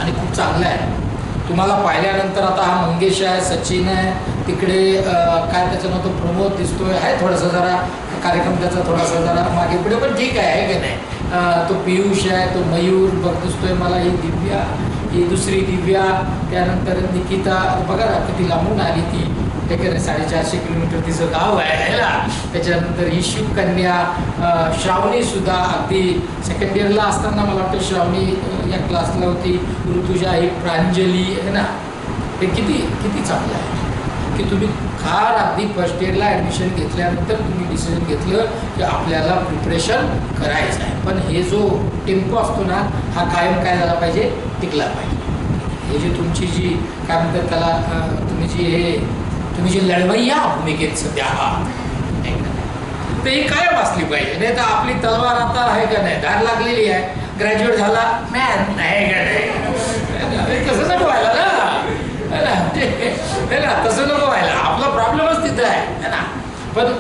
आणि खूप चांगलं आहे. तुम्हाला पाहिल्यानंतर आता हा मंगेश आहे, सचिन आहे, तिकडे काय त्याचं नाव तो प्रमोद दिसतोय, आहे थोडासा जरा कार्यक्रम त्याचा थोडासा जरा मागे पुढे, पण ठीक आहे की नाही. तो पियुष आहे, तो मयूर बघ दिसतोय मला, ही दिव्या, ही दुसरी दिव्या, त्यानंतर निकिता, बघा ना किती लांबून आली ती, हे की नाही, 450 किलोमीटर तिचं गाव आहे ना. त्याच्यानंतर ही शिवकन्या, श्रावणी सुद्धा अगदी सेकंड इयरला असताना मला वाटतं श्रावणी या क्लासला होती, ऋतुजा, ही प्रांजली आहे ना. हे किती किती चांगलं आहे की तुम्ही फार अगदी फर्स्ट इयरला ॲडमिशन घेतल्यानंतर तुम्ही डिसिजन घेतलं की आपल्याला प्रिपरेशन करायचं आहे. पण हे जो टेम्पो असतो ना, हा कायम काय झाला पाहिजे, टिकला पाहिजे. हे जे तुमची जी काय म्हणतात त्याला, तुम्ही जी लढवई या भूमिकेत सध्या आहात, तर ही कायम असली पाहिजे. नाही तर आपली तलवार आता आहे का नाही, धार लागलेली आहे, ग्रॅज्युएट झाला मॅन नाही का नाही, तसं नको व्हायला ना, तसं नको व्हायला. आपला प्रॉब्लेमच तिथं आहे ना. पण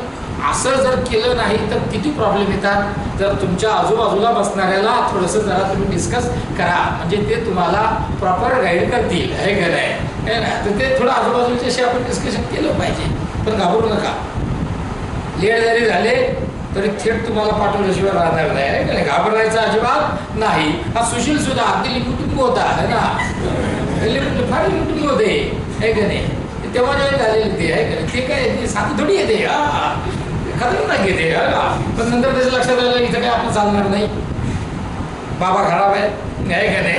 असं जर केलं नाही तर किती प्रॉब्लेम येतात. जर तुमच्या आजूबाजूला बसणाऱ्याला थोडंसं जरा तुम्ही डिस्कस करा, म्हणजे ते तुम्हाला प्रॉपर गाईड करतील, हे खरं आहे ना. तर ते थोडं आजूबाजूच्याशी आपण डिस्कशन केलं पाहिजे. पण घाबरू नका, लेट जरी झाले तरी थेट तुम्हाला पाठवल्याशिवाय राहणार नाही, का नाही. घाबरायचं अजिबात नाही. हा सुशील सुद्धा अगदी लिंबुटुंब होता आहे ना, फार लिंबुटुंब होते, आहे का नाही. तेव्हा जेव्हा झालेले ते आहे का नाही, ते काय साधी थोडी येते, खतरनाक येते. पण नंतर त्याच्या लक्षात आलं इथं काय आपण चालणार नाही, बाबा खराब आहे का नाही.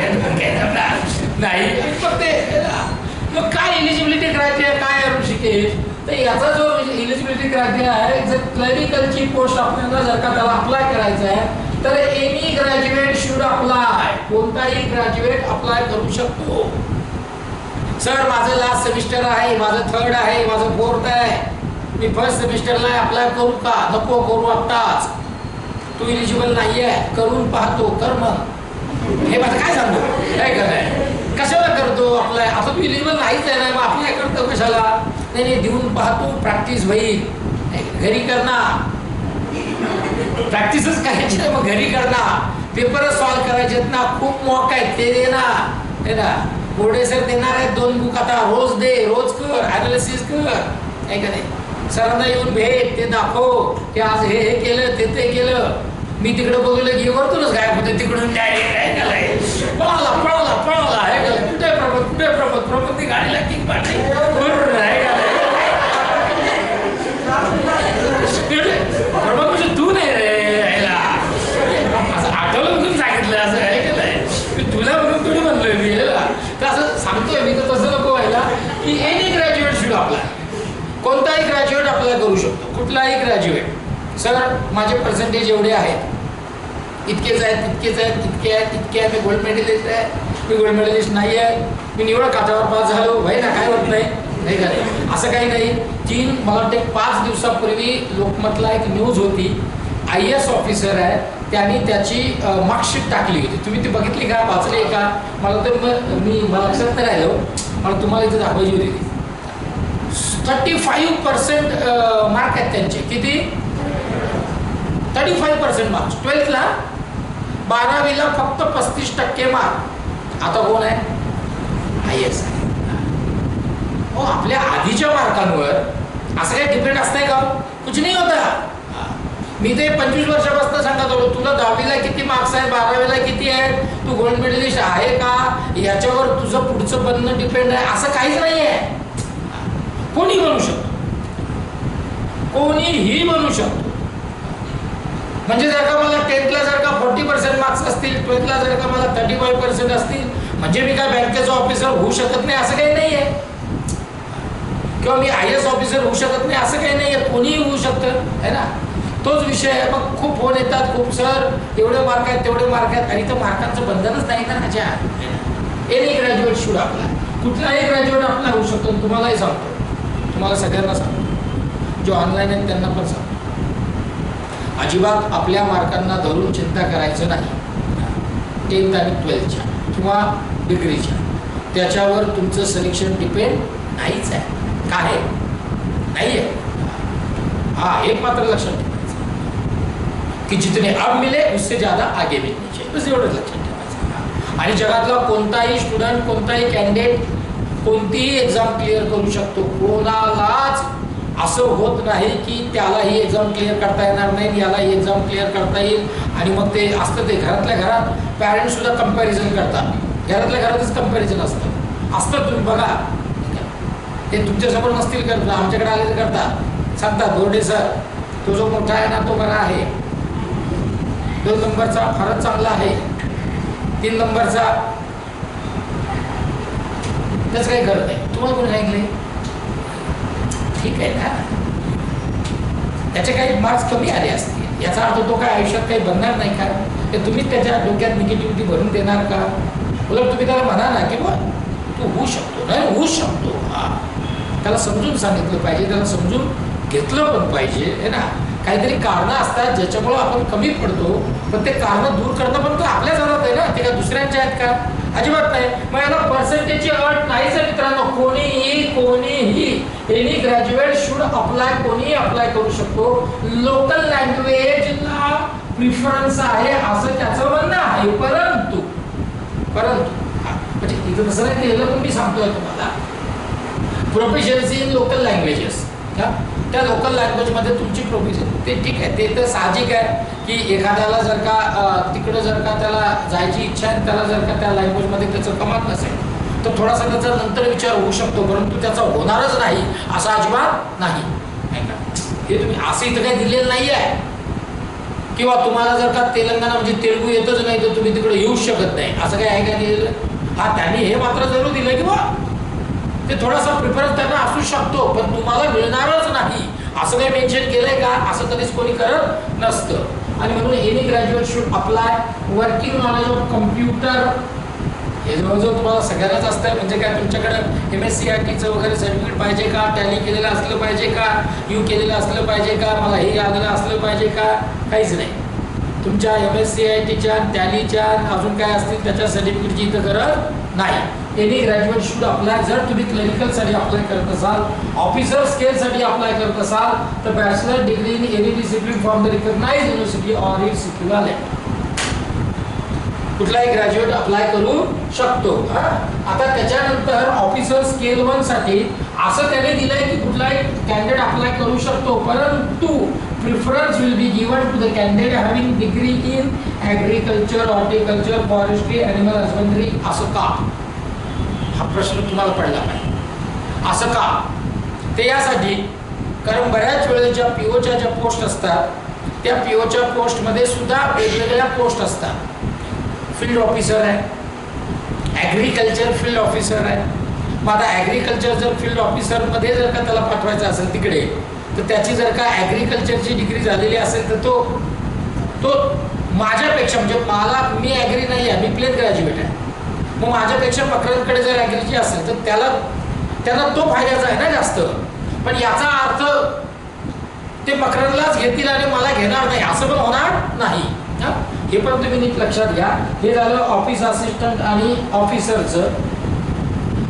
मग ते मग काय इलिजिबिलिटी क्रायटेरिया काय आहे ऋषिकेश, तर याचा जो इलिजिबिलिटी क्रायटेरिया आहे, जर क्लरिकलची पोस्ट आपल्याला जर का त्याला अप्लाय करायचं आहे तर एनी ग्रॅज्युएट शुड अप्लाय. कोणताही ग्रॅज्युएट अप्लाय करू शकतो. सर माझं लास्ट सेमिस्टर आहे, माझं थर्ड आहे, माझं फोर्थ आहे, मी फर्स्ट सेमिस्टरला अप्लाय करू का, नको करू आत्ताच, तू इलिजिबल नाही आहे, करून पाहतो, कर मग. हे माझं काय सांगू, काय कराय कशाला करतो अप्लाय, आता तू इलिजिबल नाहीच आहे ना, मग अप्लाय करतो कशाला. नाही देऊन पाहतो, प्रॅक्टिस होईल, घरी करणार. प्रॅक्टिसच करायची नाही, मग घरी करणार, पेपर सॉल्व्ह करायचे ना, खूप मॉक आहेत ते देणार है ना. बोर्डे सर देणार आहेत 2 बुक, आता रोज दे, रोज कर, अनालिसिस कर, आहे का नाही. सरांना येऊन भेट, ते दाखव की आज हे केलं ते केलं. मी तिकडे बघलं की वरतूनच गायब होते, तिकडून पळाला पळाला पळाला, आहे का, कुठे प्रमोद ती गाडीला किक मारली, प्रमोद म्हणजे तू नाही रे, असं आठवलं म्हणून सांगितलं, असं आहे का नाही, तुला म्हणून तुम्ही म्हणलोय मी, तर असं सांगतोय मी, तर तसं नको व्हायला की एनी ग्रॅज्युएट शुड अप्लाय. कोणताही ग्रॅज्युएट अप्लाय करू शकतो, कुठलाही ग्रॅज्युएट. सर माझे पर्सेंटेज एवढे आहेत, इतकेच आहेत, इतकेच आहेत, इतके आहेत, इतके आहेत, मी गोल्ड मेडलिस्ट आहे, मी गोल्ड मेडलिस्ट नाही आहे, मी निवड काठावर पास झालो, भाई ना काय होत नाही, नाही का नाही, असं काही नाही. मला वाटते 5 दिवसापूर्वी लोकमतला एक न्यूज होती, IAS ऑफिसर आहे, त्यांनी त्याची मार्कशीट टाकली होती, तुम्ही ती बघितली का, वाचली का, मला तर मला लक्षात नाही राहिलो, मला तुम्हाला इथे दाखवायची होती. 35% मार्क आहेत त्यांचे, किती, 35% मार्क्स 12thला. 12वीला फक्त 35% मार्क. आता कोण आहे, IAS आहे. हो, आपल्या आधीच्या मार्कांवर असं काही डिपेंड असतंय का, कुछ नाही होता. मी ते 25 वर्षापासून सांगत होतो, तुला 10वीला किती मार्क्स आहेत, 12वीला किती आहेत, तू गोल्ड मेडलिस्ट आहे का, याच्यावर तुझं पुढचं बनणं डिपेंड आहे, असं काहीच नाही आहे. कोणी बनू शकतो, कोणीही बनू शकतो. म्हणजे जर का मला 10thला जर का 40% मार्क्स असतील, 12thला जर का मला 35% असतील, म्हणजे मी काय बँकेचा ऑफिसर होऊ शकत नाही असं काही नाही आहे, किंवा मी IAS ऑफिसर होऊ शकत नाही असं काही नाही आहे, कोणीही होऊ शकतं, है ना. तोच विषय आहे. मग खूप फोन येतात, खूप सर एवढे मार्क आहेत, तेवढे मार्क आहेत, आणि तर मार्कांचं बंधनच नाही ना माझ्या. एनी ग्रॅज्युएट शुड अप्लाय, कुठलाही ग्रॅज्युएट अप्लाय होऊ शकतो. तुम्हालाही सांगतो, तुम्हाला सगळ्यांना सांगतो, जो ऑनलाईन आहे त्यांना पण सांगतो, अजिबात आपल्या मार्कांना धरून चिंता करायचं नाही. 10th आणि 12thच्या किंवा डिग्रीच्या, त्याच्यावर तुमचं सिलेक्शन डिपेंड नाहीच आहे, काय नाही आहे. हा, एक मात्र लक्षात ठेवायचं की जितने अब मिले उससे ज्यादा आगे मिलने चाहिए, बस एवढंच लक्षात ठेवायचं. आणि जगातला कोणताही स्टुडंट, कोणताही कॅन्डिडेट कोणतीही एक्झाम क्लिअर करू शकतो. कोणालाच असं होत नाही की त्याला ही एक्झाम क्लिअर करता येणार नाही, याला ही एक्झाम क्लिअर करता येईल. आणि मग ते असतं, ते घरातल्या घरात पॅरेंट्स सुद्धा कंपॅरिझन करतात, घरातल्या घरातच कंपॅरिझन असतं. तुम्ही बघा, ते तुमच्यासमोर नसतील करत, आमच्याकडे आले तर करतात, सांगतात, बोर्डे सर तो जो मोठा आहे ना तो बरा आहे, 2 नंबरचा फारच चांगला आहे, 3 नंबरचा त्याच काही करत नाही. तुम्हाला कोणी सांगितले, ठीक आहे ना, त्याचे काही मार्क्स कमी आले असतील, याचा अर्थ तो काय आयुष्यात काही बनणार नाही का, ते तुम्ही त्याच्या डोक्यात निगेटिव्हिटी भरून देणार का. उलट तुम्ही त्याला म्हणा ना की बा तू होऊ शकतो, नाही होऊ शकतो. हा, त्याला समजून सांगितलं पाहिजे, त्याला समजून घेतलं पण पाहिजे, है ना. काहीतरी कारणं असतात ज्याच्यामुळं आपण कमी पडतो, पण ते कारणं दूर करणं पण तो आपल्याच हातात आहे ना, ते काय दुसऱ्यांच्या आहेत का, अजिबात नाही. मग याला पर्सेंटेजची अट नाहीच आहे मित्रांनो. कोणीही एनी ग्रॅज्युएट शुड अप्लाय, कोणीही अप्लाय करू शकतो. लोकल लँग्वेजला प्रिफरन्स आहे असं त्याचं म्हणणं आहे. परंतु म्हणजे इथं तसं नाही केलं, पण मी सांगतोय तुम्हाला, प्रोफिशियन्सी इन लोकल लँग्वेजेस, त्या लोकल लँग्वेजमध्ये तुमची प्रोफिशियन्सी, ते ठीक आहे, ते तर साहजिक आहे की एखाद्याला जर का तिकडं जर का त्याला जायची इच्छा आहे, त्याला जर का त्या लँग्वेजमध्ये त्याचं कमाल नसेल तर थोडासा त्याचा नंतर विचार होऊ शकतो, परंतु त्याचा होणारच नाही असं अजिबात नाही. हे तुम्ही असं इथं काही दिलेलं नाही आहे, किंवा तुम्हाला जर का तेलंगणा म्हणजे तेलुगू येतच नाही तर तुम्ही तिकडे येऊच शकत नाही असं काही आहे का दिलेलं. हा, त्यांनी हे मात्र जरूर दिलं की बा ते थोडासा प्रिफरन्स त्यांना असू शकतो, पण तुम्हाला मिळणारच नाही असं काही मेन्शन केलंय का, असं कधीच कोणी करत नसतं. आणि म्हणून any graduate should apply. Working knowledge of computer हे जवळजवळ तुम्हाला सगळ्यांनाच असतं. म्हणजे काय, तुमच्याकडे MSCITचं वगैरे सर्टिफिकेट पाहिजे का, टॅली केलेलं असलं पाहिजे का, केलेलं असलं पाहिजे का, मला हे आलेलं असलं पाहिजे का, काहीच नाही. तुमच्या MSCITच्या टॅलीच्या अजून काय असतील त्याच्या सर्टिफिकेटची इथं गरज नाही. Any graduate should apply. जर तुम्ही क्लिनिकलसाठी अप्लाय करत असाल, ऑफिसर स्केलसाठी अप्लाय करत असाल तर bachelor degree in any discipline from the recognised university or its equivalent कुठलाही ग्रॅज्युएट अप्लाय करू शकतो. आता त्याच्यानंतर ऑफिसर स्केल 1 साठी असं त्याने दिलंय की कुठलाही कॅन्डिडेट अप्लाय करू शकतो, परंतु preference will be given to the candidate having degree in agriculture, horticulture, forestry, animal husbandry. असं का? हा प्रश्न तुम्हाला पडला पाहिजे. असं का? ते यासाठी कारण बऱ्याच वेळेस ज्या POच्या ज्या पोस्ट असतात त्या POच्या पोस्टमध्ये सुद्धा वेगवेगळ्या पोस्ट असतात. फील्ड ऑफिसर आहे, ॲग्रिकल्चर फील्ड ऑफिसर आहे. मग आता ॲग्रिकल्चर जर फील्ड ऑफिसरमध्ये जर का त्याला पाठवायचं असेल तिकडे, तर त्याची जर का ॲग्रिकल्चरची डिग्री झालेली असेल तर तो माझ्यापेक्षा म्हणजे मी ॲग्री नाही आहे, मी प्लेन ग्रॅज्युएट आहे. मग माझ्यापेक्षा मकरांकडे जर ॲग्रीची असेल तर त्यांना तो फायद्याचा आहे ना जास्त. पण याचा अर्थ ते मकरांलाच घेतील आणि मला घेणार नाही असं पण होणार नाही. हे पण तुम्ही नीट लक्षात घ्या. हे झालं ऑफिस असिस्टंट आणि ऑफिसरचं.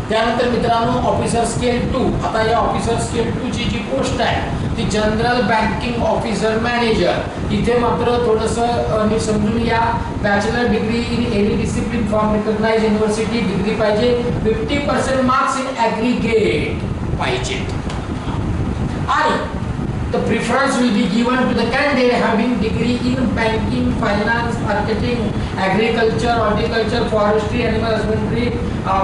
त्यानंतर मित्रांनो ऑफिसर स्केल 2. आता या ऑफिसर स्केल 2 ची जी पोस्ट आहे ती जनरल बँकिंग ऑफिसर मॅनेजर. इथे मात्र थोडंसं नीट समजून या. Bachelor degree in any discipline from recognised university degree पाहिजे. 50% मार्क्स इन ॲग्रिगेट पाहिजे. आणि the preference will be given to the candidate having degree in banking, finance, marketing, agriculture, horticulture, forestry, animal husbandry,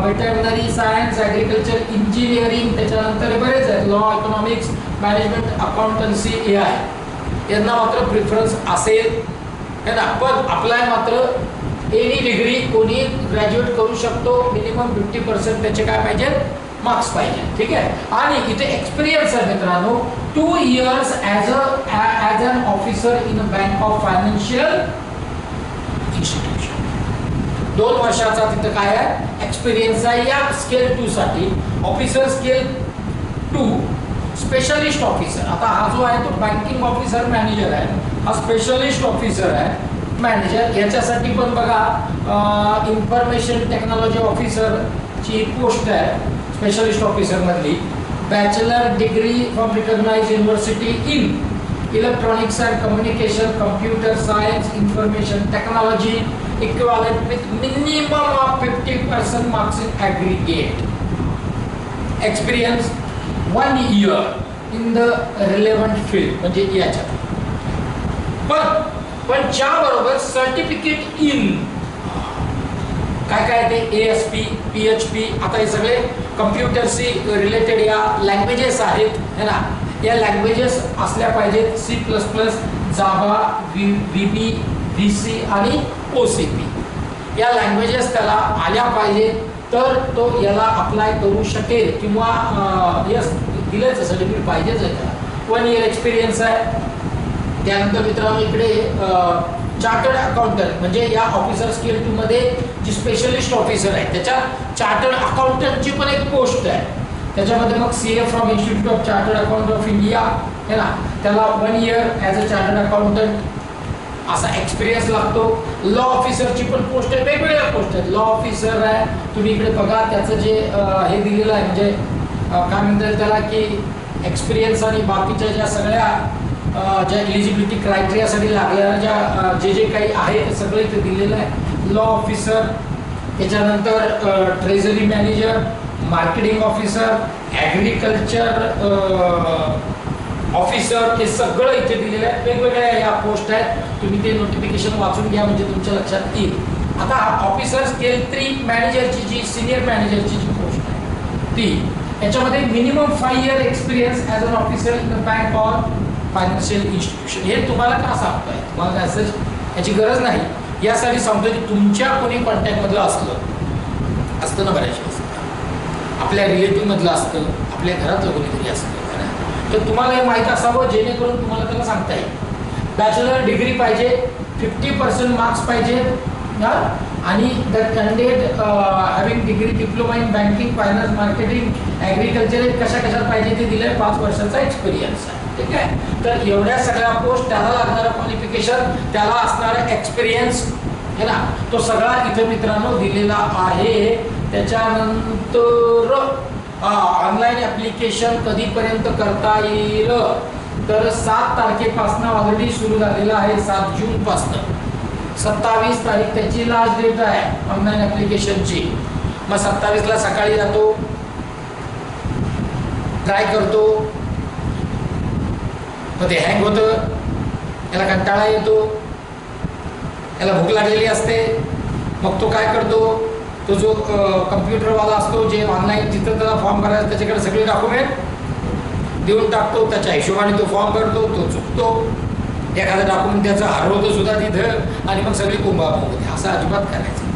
veterinary science, agriculture, engineering. त्याच्यानंतर बरेच आहेत, law, economics, management, accountancy, AI. यांना मात्र preference असेल है ना. पण अप्लाय मात्र एनी डिग्री कोणी ग्रॅज्युएट करू शकतो. मिनिमम 50% त्याचे काय पाहिजे मार्क्स पाहिजे. ठीक आहे. आणि इथे एक्सपिरियन्स आहे मित्रांनो 2 years as an officer in a bank of financial institution. 2 वर्षाचा तिथं काय आहे एक्सपिरियन्स आहे या स्केल 2 साठी. Officer scale 2 specialist officer. आता हा जो आहे तो बँकिंग ऑफिसर मॅनेजर आहे, हा स्पेशलिस्ट ऑफिसर आहे मॅनेजर. याच्यासाठी पण बघा इन्फॉर्मेशन टेक्नॉलॉजी ऑफिसरची पोस्ट आहे स्पेशलिस्ट ऑफिसर मधली. Bachelor degree from recognised university in electronics and communication, computer science, information technology, equivalent with minimum of 50% marks in aggregate. Experience 1 year in the relevant field म्हणजे याच्यात. पण च्या बरोबर certificate in काय काय ते ASP, PHP. आता हे सगळे कम्प्युटरशी रिलेटेड या लँग्वेजेस आहेत है ना. या लँग्वेजेस असल्या पाहिजेत. C++, जावा, VB, VC आणि OCP या लँग्वेजेस त्याला आल्या पाहिजेत तर तो याला अप्लाय करू शकेल किंवा यस दिलंच सर्टिफिकेट पाहिजेच आहे त्याला. 1 year एक्सपिरियन्स आहे. त्यानंतर मित्रांनो इकडे चार्टर्ड अकाउंटंट म्हणजे या ऑफिसर स्केल 2 मध्ये जी स्पेशलिस्ट ऑफिसर आहे त्याच्या चार्टर्ड अकाउंटंटची पण एक पोस्ट आहे. त्याच्यामध्ये मग CA from institute of chartered accountant of India है ना. त्याला 1 year as a chartered accountant असा एक्सपिरियन्स लागतो. लॉ ऑफिसरची पण पोस्ट आहे, वेगवेगळ्या पोस्ट आहेत. लॉ ऑफिसर आहे तुम्ही इकडे बघा त्याचं जे हे दिलेलं आहे म्हणजे काय म्हणतात त्याला की एक्सपिरियन्स आणि बाकीच्या ज्या सगळ्या ज्या एलिजिबिलिटी क्रायटेरियासाठी लागलेल्या जे काही आहे ते सगळं इथे दिलेलं आहे. लॉ ऑफिसर, त्याच्यानंतर treasury manager, marketing officer, agriculture officer, हे सगळं इथे दिलेलं आहे. वेगवेगळ्या या पोस्ट आहेत. तुम्ही ते नोटिफिकेशन वाचून घ्या म्हणजे तुमच्या लक्षात येईल. आता ऑफिसर स्केल 3 मॅनेजरची जी सिनियर मॅनेजरची जी पोस्ट आहे ती याच्यामध्ये minimum 5 year experience as an officer in the bank or financial institution. हे तुम्हाला का सांगतोय, तुम्हाला मेसेज याची गरज नाही. यासाठी सांगतोय की तुमच्या कोणी कॉन्टॅक्टमधलं असतं ना, बऱ्याच असतं, आपल्या रिलेटिव्हमधलं असतं, आपल्या घरातलं कोणीतरी असतं तर तुम्हाला हे माहीत असावं जेणेकरून तुम्हाला त्याला सांगता येईल. बॅचलर डिग्री पाहिजे, 50% मार्क्स पाहिजे आणि the candidate having degree diploma in banking, finance, marketing, agriculture कशा कशात पाहिजे ते दिलं आहे. 5 वर्षाचा एक्सपिरियन्स आहे. ठीक आहे. तर एवढ्या सगळ्या पोस्ट, त्याला लागणारं क्वालिफिकेशन, त्याला असणारा एक्सपिरियन्स है ना, तो सगळा इथे मित्रांनो दिलेला आहे. त्याच्यानंतर ऑनलाईन ॲप्लिकेशन कधीपर्यंत करता येईल, तर 7 तारखेपासून ऑलरेडी सुरू झालेला आहे. 7 जून पासून 27 तारीख त्याची लास्ट डेट आहे ऑनलाईन ॲप्लिकेशनची. मग 27ला सकाळी जातो, ट्राय करतो, मग ते हँग होतं, याला कंटाळा येतो, याला भूक लागलेली असते. मग तो काय करतो, तो जो कम्प्युटरवाला असतो, जे ऑनलाईन जिथं त्याला फॉर्म भरायचा त्याच्याकडे सगळे डॉक्युमेंट देऊन टाकतो. त्याच्या हिशोबाने तो फॉर्म भरतो, तो चुकतो, एखादा डॉक्युमेंट त्याचं हरवतो सुद्धा तिथं, आणि मग सगळी कुंभाबाब होते. असं अजिबात करायचं.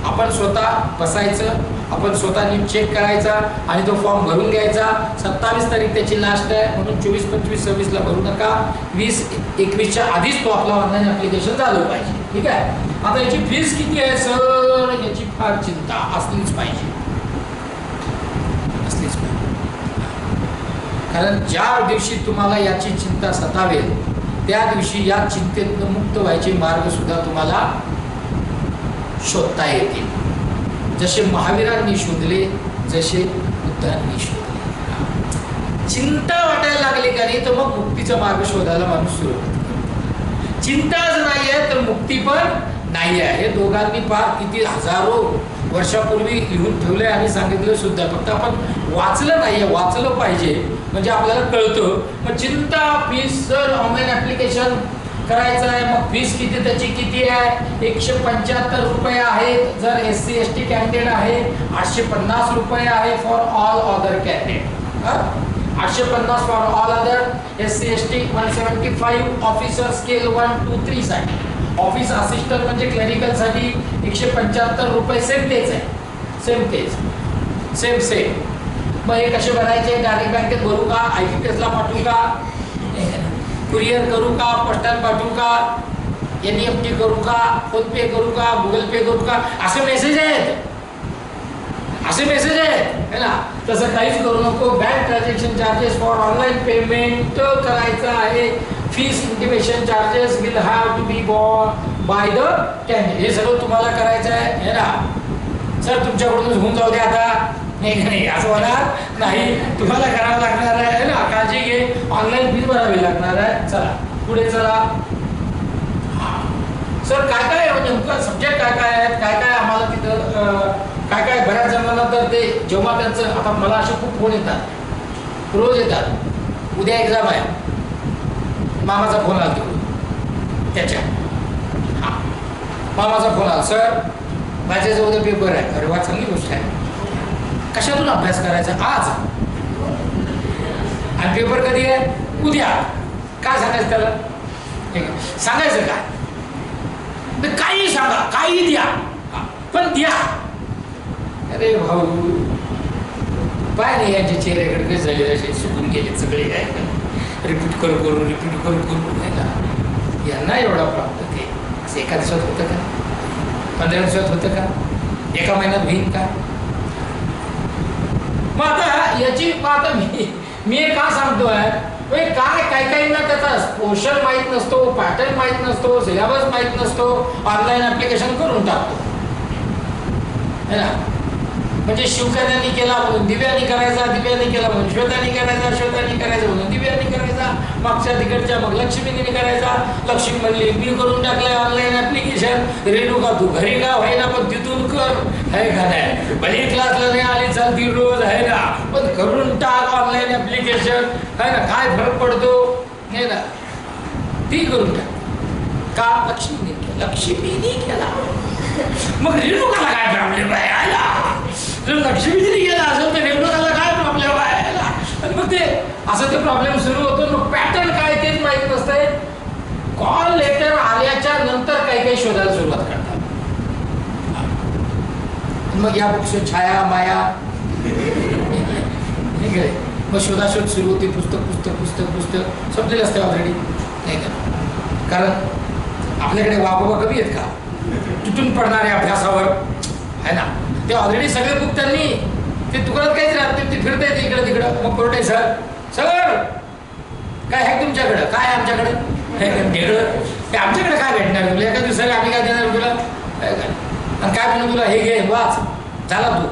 आपण स्वतः बसायचं, आपण स्वतः नीट चेक करायचा आणि तो फॉर्म भरून घ्यायचा. 27 तारीख त्याची लास्ट आहे, म्हणून 24, 25, 26ला भरू नका. 20, 21च्या आधीच तो आपला ऑनलाईन ॲप्लिकेशन झालं पाहिजे. ठीक आहे. आता याची फीस किती आहे सर, याची फार चिंता असलीच पाहिजे, असलीच पाहिजे. कारण ज्या दिवशी तुम्हाला याची चिंता सतावेल त्या दिवशी या चिंतेतून मुक्त व्हायचे मार्ग सुद्धा तुम्हाला शोधता येतील. जसे महावीरांनी शोधले, जसे बुद्धांनी शोधले. चिंता वाटायला लागली का नाही तर मग मुक्तीचा मार्ग शोधायला माणूस सुरुवात करतो. चिंताच नाही आहे तर मुक्ती पण नाही आहे. हे दोघांनी फार किती हजारो वर्षापूर्वी लिहून ठेवले आणि सांगितलं सुद्धा, फक्त आपण वाचलं नाही आहे. वाचलं पाहिजे म्हणजे आपल्याला कळतं. मग चिंता, फीस, सर ऑनलाईन ॲप्लिकेशन करायचं आहे, मग फीस किती, त्याची किती आहे, 175 रुपये आहेत जर SC ST कॅन्डिडेट आहे, 850 रुपये आहे for all other candidate. 850 for all other, SC ST 175, officer scale 1, 2, 3 साठी. ऑफिस असिस्टंट म्हणजे क्लरिकलसाठी 175 रुपये. सेम तेच आहे, सेम तेच, सेम. मग हे कसे भरायचे, डायरेक्ट बँकेत भरू का, IPPSला पाठवू का, कुरिअर करू का, पोस्टात पाठवू का, NEFT करू का, फोनपे करू का, गुगल पे करू का, असे मेसेज आहेत, असे मेसेज आहेत है ना. तसं काहीच करू नको. Bank transaction charges for online payment करायचं आहे. Fees intimation charges will have to be borne by the candidate. हे सगळं तुम्हाला करायचं आहे ना. सर तुमच्याकडूनच होऊन जाऊ दे आता, नाही असं होणार नाही, तुम्हाला करावं लागणार आहे ना. काळजी घे, ऑनलाईन फीस भरावी लागणार आहे. चला पुढे चला. सर काय काय नेमकं सब्जेक्ट काय काय आहेत, काय काय आम्हाला तिथं काय काय. बऱ्याच जणांना तर ते जेव्हा त्यांचं, आता मला असे खूप फोन येतात, रोज येतात, उद्या एक्झाम आहे, मामाचा फोन आला तिकडून त्याच्या, मामाचा फोन आला, सर माझ्याजवळ उद्या पेपर आहे. अरे वा, चांगली गोष्ट आहे. कशातून अभ्यास करायचा आज, आणि पेपर कधी आहे, उद्या. काय सांगायचं त्याला, सांगायचं काय, काही सांगा, काही द्या, पण द्या. अरे भाऊ पाय नाही, यांच्या चेहऱ्याकडे झाले असे सुकून गेले सगळे. रिपीट करून नाही का, यांना एवढा प्रॉब्लेम ते असं एका दिवसात होतं का, 15 दिवसात होतं का, एका महिन्यात होईल का. मग आता याची आता मी का सांगतोय, काय काहींना त्याचा पोर्शन माहीत नसतो, पॅटर्न माहीत नसतो, सिलेबस माहीत नसतो, ऑनलाईन ॲप्लिकेशन करून टाकतो है ना. म्हणजे शिवकन्यांनी केला म्हणून दिव्यांनी करायचा, दिव्यांनी केला म्हणून श्वेतांनी करायचा, श्वेतांनी करायचा म्हणून दिव्यांनी करायचा, मागच्या तिकडच्या मग लक्ष्मीने करायचा. लक्ष्मी म्हणली मी करून टाकलंय ऑनलाईन ॲप्लिकेशन, रेणुका तू घरी का होईना पण तिथून कर, आहे का नाही. भले क्लासला नाही आली चालती रोज आहे ना, पण करून टाक ऑनलाईन ॲप्लिकेशन आहे ना. काय फरक पडतो आहे ना, ती करून टाक. का, लक्ष्मीने केला. मग रेणुकाला काय प्रॉब्लेम आहे आला, जर लक्ष्मीने केला असेल तर रेणुकाला काय प्रॉब्लेम आहे आला. आणि मग ते असं ते प्रॉब्लेम सुरू होतो. मग पॅटर्न काय तेच माहीत नसतंय. कॉल लेटर आल्याच्या नंतर काही शोधायला सुरुवात करतात. मग या बुक्स छाया माया मग शोधाशोध सुरू होते. पुस्तक संपलेलं असते ऑलरेडी नाही का. कारण आपल्याकडे वाघोबा कमी आहेत का तुटून पडणाऱ्या अभ्यासावर आहे ना. ते ऑलरेडी सगळे बुक त्यांनी ते दुकानात काहीच राहत ते फिरता येते इकडं तिकडं. मग कोरटे सर काय आहे तुमच्याकडं, काय आहे आमच्याकडं, ढेकळं ते आमच्याकडे काय भेटणार तुला, एका दिवसाला आम्ही काय देणार तुला, आणि काय म्हणून तुला हे घे वाच झाला तू.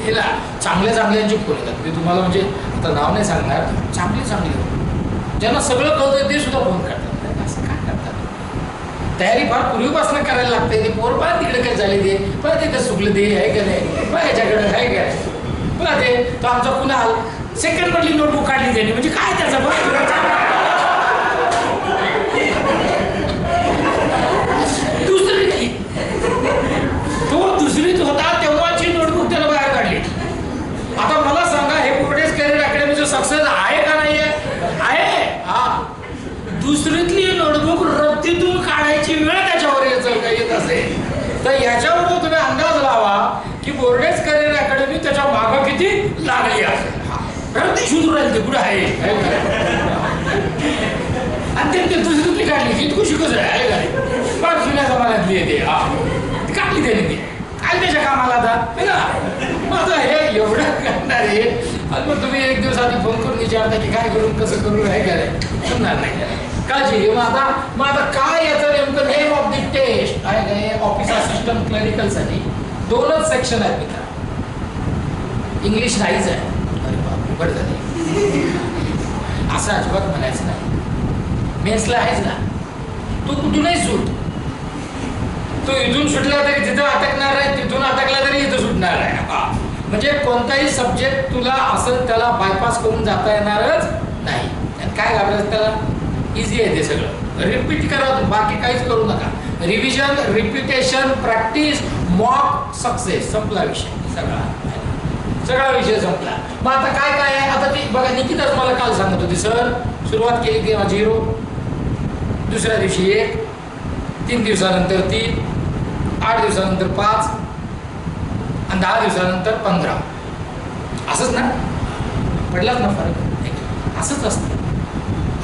हिला चांगल्या चांगल्यांची फोन येतात, मी तुम्हाला म्हणजे आता नाव नाही सांगणार, चांगले चांगले ज्यांना सगळं कळतं ते सुद्धा फोन करतात. असं काय करतात, तयारी फार पूर्वीपासून करायला लागते. ते पोर पण तिकडे काय झाले ते पण ते तर सुकलं ते आहे का नाही, पण ह्याच्याकडे आहे काय पुन्हा ते तो आमचा कुणाल सेकंड मधली नोटबुक काढली त्यांनी, म्हणजे काय त्याचं दुसरी तो दुसरीच होता तेव्हाची नोटबुक त्याला बाहेर काढली. आता मला सांगा हे प्रोग्रेस करिअर अकॅडमीचं सक्सेस आहे का नाही आहे? हा, दुसरीतली नोटबुक रद्दीतून काढायची वेळ त्याच्यावर येत असेल तर याच्यावर तुम्ही अंदाज लावा की बोर्डेस करिअर अकॅडमी त्याच्या मागं किती लागली असेल. रद्दी शोधून राहील ते पुढे आहे आणि ते दुसरीतली काढली की तू शिकच आहे काय पण जुन्या जमान्यातली येते. हा काढली त्याने ती काय त्याच्या कामाला आता ना माझं हे एवढं करणार आहे. आणि मग तुम्ही एक दिवस आधी फोन करून विचारता की काय करून कसं करून आहे काय करणार नाही काळजी. मग आता काय याचं नेमकं नेम ऑफ द टेस्ट आहे काय, ऑफिस असिस्टंट क्लरिकलसाठी 2च सेक्शन आहेत मित्रा. इंग्लिश नाहीच आहे, अरे बाप बरं झाले असं अजिबात म्हणायचं नाही. मेन्सला आहेच ना, तू कुठूनही सुट, तो इथून सुटला तरी तिथं अटकणार आहे, तिथून अटकला तरी इथं सुटणार आहे. म्हणजे कोणताही सब्जेक्ट तुला असं त्याला बायपास करून जाता येणारच नाही. काय घाबरायचं त्याला, इझी आहे ते सगळं. रिपीट करा, बाकी काहीच करू नका. Revision, repetition, practice, mock success, संपला विषय सगळा विषय संपला. मग आता काय काय आहे आता ती बघा. निकिताच मला काल सांगत होती सर सुरुवात केली तेव्हा 0, दुसऱ्या दिवशी 1, 3 दिवसानंतर 3, 8 दिवसानंतर 5 आणि 10 दिवसानंतर 15. असंच ना, पडलाच ना फरक, असंच असतं.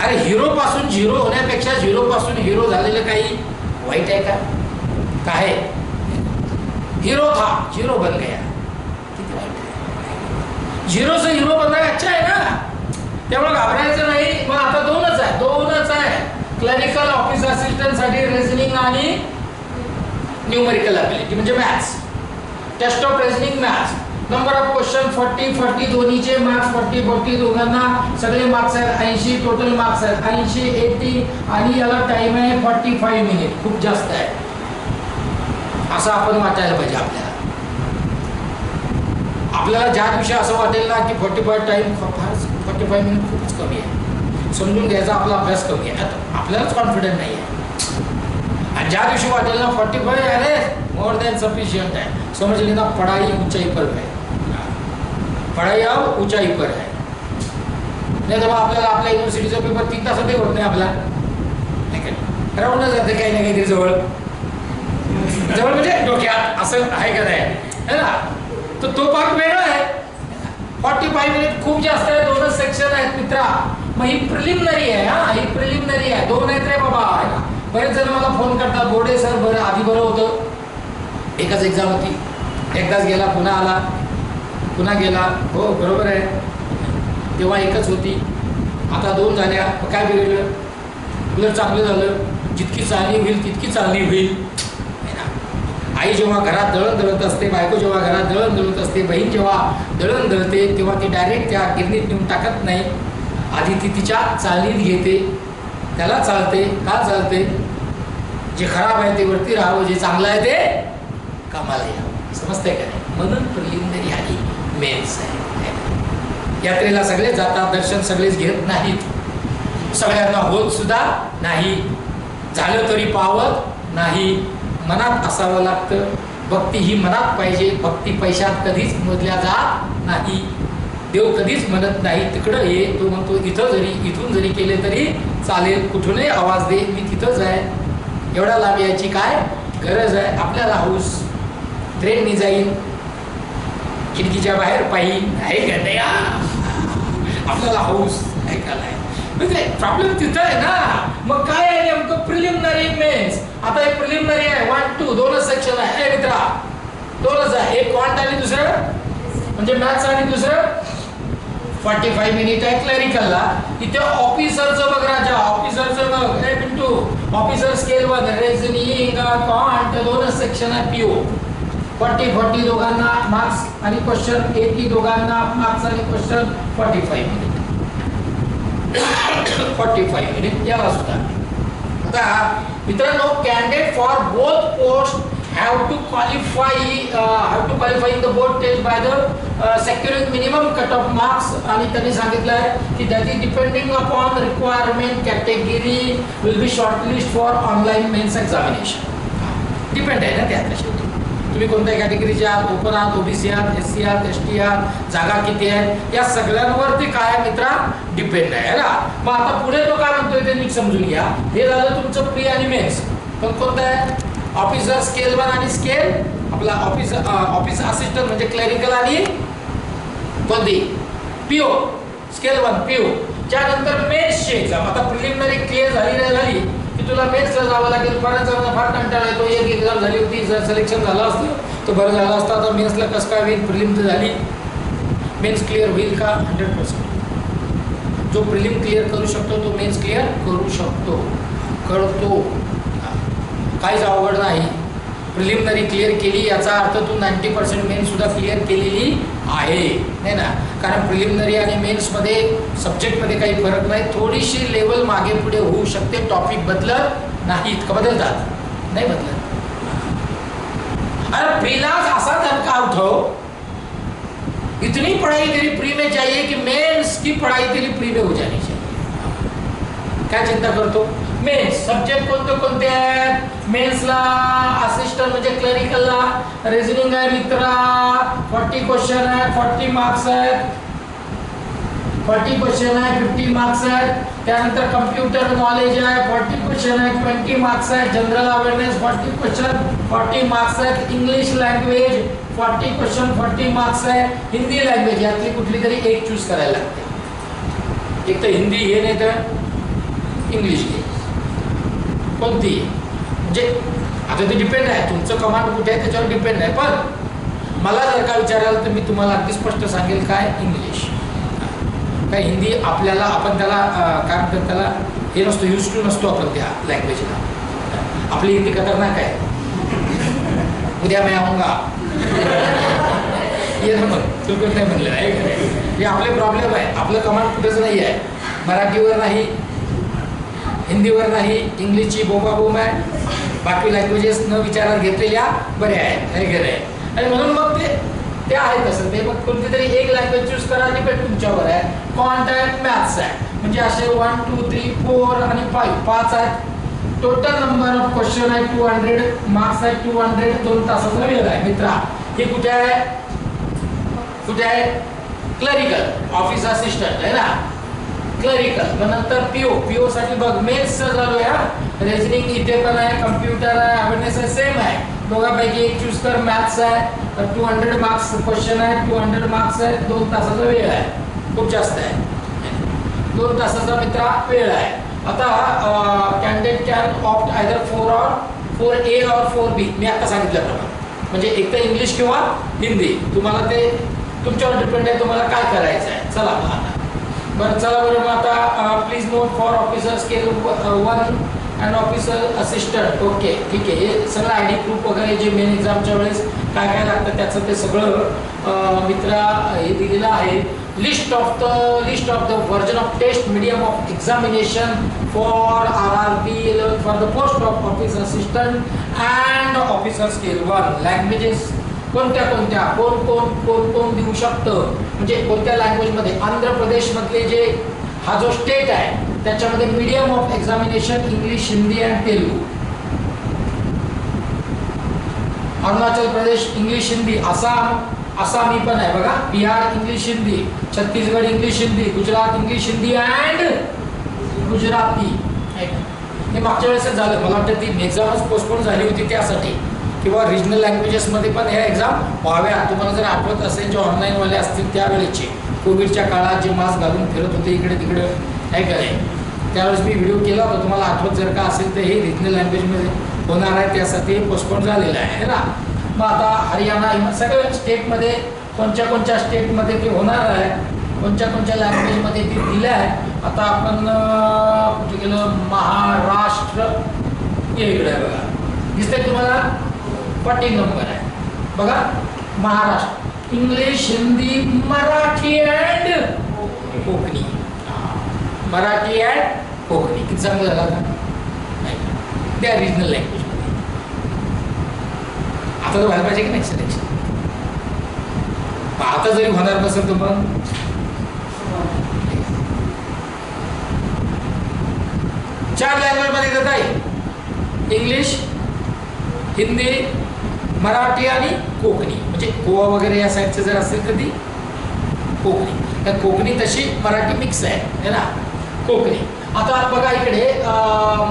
अरे हिरो पासून 0 होण्यापेक्षा 0 पासून हिरो झालेलं काही वाईट आहे का? काय हिरो था 0 बन गया, किती वाईट आहे. 0 से हिरो बनना अच्छा आहे ना, त्यामुळे घाबरायचं नाही. मग आता 2च आहे क्लरिकल ऑफिस असिस्टंट साठी रिझनिंग आणि न्यूमेरिकल ॲबिलिटी म्हणजे maths. Test of reasoning maths, number of question 40 दोन्हीचे मार्क्स 40 दोघांना सगळे मार्क्स आहेत 80, टोटल मार्क्स आहेत 80, 80 आणि याला टाइम आहे 45 मिनिट, खूप जास्त आहे असं आपण वाटायला पाहिजे. आपल्याला ज्या दिवशी असं वाटेल ना की 45 टाइम फारच 45 मिनिट खूपच कमी आहे, समजून घ्यायचा आपला अभ्यास कमी आहे, आपल्यालाच कॉन्फिडंट नाही आहे. आणि ज्या दिवशी वाटेल ना 45 अरे मोर दॅन सफिशियंट आहे, समझ लेना पढ़ाई ऊंचाई पर है, पढ़ाई अब ऊंचाई पर है. नाही तर आपल्याला आपल्या युनिव्हर्सिटीचा पेपर 3 तासातही होत नाही आपला, राहूनच जाते काही ना काहीतरी जवळ म्हणजे डोक्यात असं आहे का नाही है ना. तर तो पार्ट वेगळा आहे. 45 मिनिट खूप जास्त आहे, 2च सेक्शन आहेत मित्रा. मग ही प्रिलिमिनरी आहे. हा ही प्रिलिमिनरी आहे, 2 आहेत रे बाबा. बरेच जण मला फोन करतात बोर्डे सर बरं आधी बरं होतं, एकच एक्झाम होती, एकदाच गेला पुन्हा आला, पुन्हा गेला. हो बरोबर आहे, तेव्हा एकच होती, आता 2 झाल्या. काय बिघडलं, उलट चांगलं झालं. जितकी चालणी होईल तितकी चालणी होईल. आई जेव्हा घरात दळण दळत असते, बायको जेव्हा घरात दळण दळत असते, बहीण जेव्हा दळण दळते तेव्हा ती डायरेक्ट त्या गिरणीत नेऊन टाकत नाही, आधी ती तिच्या चालणीत घेते, त्याला चालते. का चालते, जे खराब आहे ते वरती राहावं, जे चांगलं आहे ते कामाला यावं. समजतंय का नाही. म्हणून प्रिलिमिनरी आणि मेन्स आहे. यात्रेला सगळेच जातात, दर्शन सगळेच घेत नाहीत, सगळ्यांना होत सुद्धा नाही, झालं तरी पावत नाही. मनात असावं लागतं. भक्ती ही मनात पाहिजे. भक्ती पैशात कधीच मोजल्या जात नाही. देव कधीच म्हणत नाही तिकडं ये, तो म्हणतो इथून जरी केले तरी चालेल, कुठूनही आवाज दे, मी तिथंच आहे. एवढा लांब यायची काय गरज आहे. आपल्याला हाऊस ट्रेननी जाईन, खिडकीच्या बाहेर पाहिन, आहे का नाही, आपल्याला हाऊस ऐकायला आहे. म्हणजे प्रॉब्लेम तिथं आहे ना. मग काय आहे नेमकं प्रिलिमिनरी मेन्स. आता एक प्रिलिमिनरी आहे 1, 2 2च सेक्शन आहे मित्रा, 2च आहे. एक क्वांट आणि दुसरं म्हणजे मॅथ्स आणि दुसरं 45 मिनिट आहे क्लरिकलला. इथे ऑफिसरचं बघ राजा, ऑफिसरचं बघ. ए पिंटू, ऑफिसर स्केल बघ, रिझनिंग क्वांट दोनच सेक्शन आहे. पीओ 40 दोघांना मार्क्स आणि क्वेश्चन, 80 दोघांना मार्क्स आणि क्वेश्चन. 45 मिनिट 45 मिनिट याला सुद्धा. आता मित्रांनो, candidate for both post have to qualify in the board test by the securing minimum cutoff marks. आणि त्यांनी सांगितलं आहे की that is depending upon requirement category will be shortlist for online mains examination. Depend आहे ना त्यात. तुम्ही कोणत्या कॅटेगरीचे आहात, ओपन आहात, ओबीसी आहात, एससी आहात, एसटी आहात, जागा किती आहेत, या सगळ्यांवरती काय मित्रा डिपेंड आहे ना. मग आता पुढे तो काय म्हणतोय ते नीट समजून घ्या. हे झालं तुमचं प्री आणि मेन्स. पण कोणतं आहे? ऑफिसर स्केल 1 आणि स्केल आपला ऑफिस असिस्टंट म्हणजे क्लरिकल आणि कोणती पीओ स्केल 1 पीओ. त्यानंतर मेन्सची एक्झाम. आता प्रिलिमिनरी क्लिअर झाली नाही झाली की तुला मेन्सला जावं लागेल. फारच फार कंटाळा येतो. एक एक्झाम झाली होती, जर सिलेक्शन झालं असतं तर बरं झालं असतं. आता मेन्सला कसं काय होईल? प्रिलिम तर झाली, मेन्स क्लिअर होईल का? 100%. जो प्रिलिम क्लिअर करू शकतो तो मेन्स क्लिअर करू शकतो, करतो. काहीच अवघड नाही. प्रिलिमिनरी क्लिअर केली याचा अर्थ तू 90% मेन्स सुद्धा क्लिअर केलेली आहे, नाही ना. कारण प्रिलिमिनरी आणि मेन्समध्ये सब्जेक्टमध्ये काही फरक नाही. थोडीशी लेवल मागे पुढे होऊ शकते. टॉपिक बदलत नाहीत का? बदलतात? नाही बदलत. अरे प्रीलाज असा धक्का उठाओ, इतनी पढ़ाई तेरी प्री में चाहिए कि मेंस की पढ़ाई तेरी प्री में हो जानी चाहिए. काय चिंता करतो? मेन्स सब्जेक्ट कोणते आहेत? मेन्सला असिस्टंट म्हणजे क्लरिकलला रिझनिंग आहे मित्रा. 40 क्वेश्चन आहे, 40 मार्क्स आहेत. 40 क्वेश्चन आहे, 50 मार्क्स आहेत. त्यानंतर कम्प्युटर नॉलेज आहे, 40 क्वेश्चन आहे, 20 मार्क्स आहे. जनरल अवेअरनेस 40 क्वेश्चन, 40 मार्क्स आहेत. इंग्लिश लँग्वेज 40 क्वेश्चन, 40 मार्क्स आहे. हिंदी लँग्वेज यातली कुठली तरी एक चूज करायला लागते. एक तर हिंदी हे, नाही तर इंग्लिश घे. कोणती म्हणजे आता ते डिपेंड आहे तुमचं कमांड कुठे आहे त्याच्यावर डिपेंड आहे. पण मला जर का विचाराल तर मी तुम्हाला अगदी स्पष्ट सांगेल काय इंग्लिश. काय हिंदी आपल्याला आपण त्याला काय म्हणतात त्याला हे नसतो, यूज टू नसतो आपण त्या लँग्वेजला. आपली हिंदी खतरनाक आहे. उद्या मी आऊंगा ये ना, मग चुकत नाही म्हणलं आहे. हे आपले प्रॉब्लेम आहे. आपलं कमांड कुठेच नाही आहे. मराठीवर नाही, हिंदीवर नाही, इंग्लिशची बोंबाबोंब आहे. बाकी लँग्वेजेस न विचारात घेतलेल्या बऱ्या आहेत, हे खरं आहे. आणि म्हणून मग ते आहे तसं. ते मग कोणती तरी एक लँग्वेज चूज करा, डिपेंड तुमच्यावर आहे. क्वांट आहे, मॅथ्स आहे. म्हणजे असे 1 2 3 4 आणि 5 आहेत. टोटल नंबर ऑफ क्वेश्चन आहे 200, मार्क्स आहे 200. 2 तासाचा वेळ आहे मित्रा. हे कुठे आहे? कुठे आहे? क्लरिकल ऑफिस असिस्टंट आहे ना, क्लरिकल. मग नंतर पीओ साठी बघ मेन्स चालू आहे. रिजनिंग इथे पण आहे, कम्प्युटर आहे, अवेअरनेस आहे, सेम आहे. दोघांपैकी एक चूज कर. मॅथ्स आहे, 200 मार्क्स क्वेश्चन आहे, 200 मार्क्स आहे. 2 तासाचा वेळ आहे, खूप जास्त आहे. 2 तासाचा मित्रा वेळ आहे. आता candidate can opt either 4A और 4B. मी आता सांगितल्याप्रमाणे म्हणजे एक तर इंग्लिश किंवा हिंदी. तुम्हाला ते तुमच्यावर डिपेंड आहे तुम्हाला काय करायचं आहे. चला बरं, चला बरं. मग आता please note for officer scale 1 and officer assistant. Okay ठीक आहे. हे सगळं आय डी प्रूफ वगैरे जे मेन एक्झामच्या वेळेस काय काय लागतं त्याचं ते सगळं मित्रा हे दिलेलं आहे. List of the version of test medium of examination for RRB for the post of office assistant and officer scale 1. Languages कोणत्या कोणत्या कोण देऊ शकतं म्हणजे कोणत्या लँग्वेजमध्ये. आंध्र प्रदेशमधले जे हा जो स्टेट आहे त्याच्यामध्ये medium of examination English, Hindi and Telugu. Arunachal Pradesh English Hindi, आसामी पण आहे बघा. Bihar English Hindi, Chhattisgarh English Hindi, Gujarat English Hindi and Gujarati. हे मागच्या वेळेसच झालं. मला वाटतं ती एक्झामच पोस्टपोन झाली होती त्यासाठी. किंवा रिजनल लँग्वेजेसमध्ये पण ह्या एक्झाम व्हाव्या. तुम्हाला जर आठवत असेल जे ऑनलाईनवाले असतील त्यावेळेचे कोविडच्या काळात जे मास्क घालून फिरत होते इकडे तिकडे आहे का नाही, त्यावेळेस मी व्हिडिओ केला होता. तुम्हाला आठवत जर का असेल तर हे रिजनल लँग्वेजमध्ये होणार आहे त्यासाठी पोस्टपोन झालेलं आहे ना. मग आता हरियाणा सगळ्या स्टेटमध्ये कोणत्या स्टेटमध्ये ते होणार आहे कोणत्या कोणत्या लँग्वेजमध्ये ती दिलं आहे. आता आपण कुठे गेलो, महाराष्ट्र हे इकडे आहे बघा, दिसतंय तुम्हाला 40 नंबर आहे बघा. Maharashtra English, Hindi, Marathi and Konkani. Marathi and Konkani किती चांगलं झालं का नाही, त्या रिजनल लँग्वेज. आता तर व्हायला पाहिजे की नाही सिलेक्शन. आता जरी होणार नसेल तर मग 4 लँग्वेज मध्ये देत आहे, इंग्लिश, हिंदी, मराठी आणि कोकणी. म्हणजे गोवा वगैरे या साईडचे जर असेल तर ती कोकणी. तर कोकणी तशी मराठी मिक्स आहे ना, कोकणी. आता बघा इकडे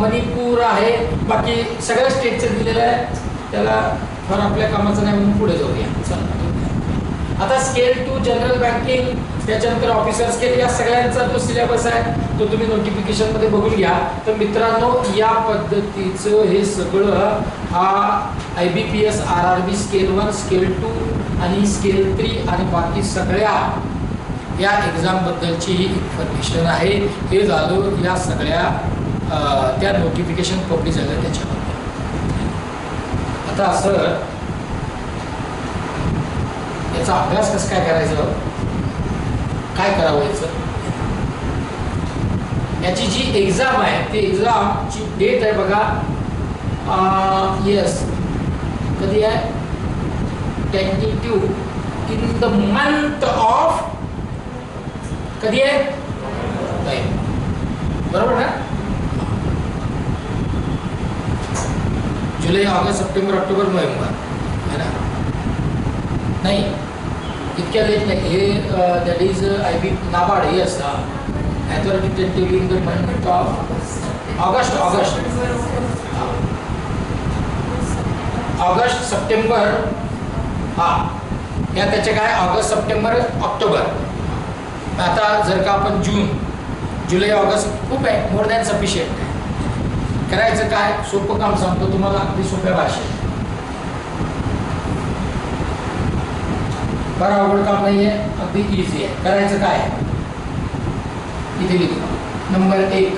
मणिपूर आहे, बाकी सगळ्या स्टेटचं दिलेलं आहे. त्याला फार आपल्या कामाचं नाही म्हणून पुढे जाऊया. चला आता स्केल 2 जनरल बँकिंग, त्याच्यानंतर ऑफिसर स्केल, या सगळ्यांचा जो सिलेबस आहे तो तुम्ही नोटिफिकेशनमध्ये बघून घ्या. तर मित्रांनो, या पद्धतीचं हे सगळं हा IBPS RRB स्केल 1, स्केल 2 आणि स्केल 3 आणि बाकी सगळ्या या एक्झामबद्दलची ही इन्फॉर्मेशन आहे. हे झालं या सगळ्या त्या नोटिफिकेशन पब्लिश झालं त्याच्यामध्ये. आता असं याचा अभ्यास कसं काय करायचं, काय करावं याचं, याची जी एक्झाम आहे ती एक्झामची डेट आहे बघा. येस, कधी आहे, tentative in the month of, कधी आहे, बरोबर ना, जुलै, ऑगस्ट, सप्टेंबर, ऑक्टोबर, नोव्हेंबर है ना. नाही इतक्या लेट नाही हे, that is IB NABARD. Yes, authority tentative in the month of August, August September, या त्याचे काय ऑगस्ट, सप्टेंबर, ऑक्टोबर. आता जर का आपण जून, जुलै, ऑगस्ट खूप आहे, मोर दॅन सफिशियंट आहे. करायचं काय, सोपं काम सांगतो तुम्हाला अगदी सोप्या भाषेत, फार अवघड काम नाही आहे, अगदी इझी आहे. करायचं काय, इथे लिहितो नंबर 1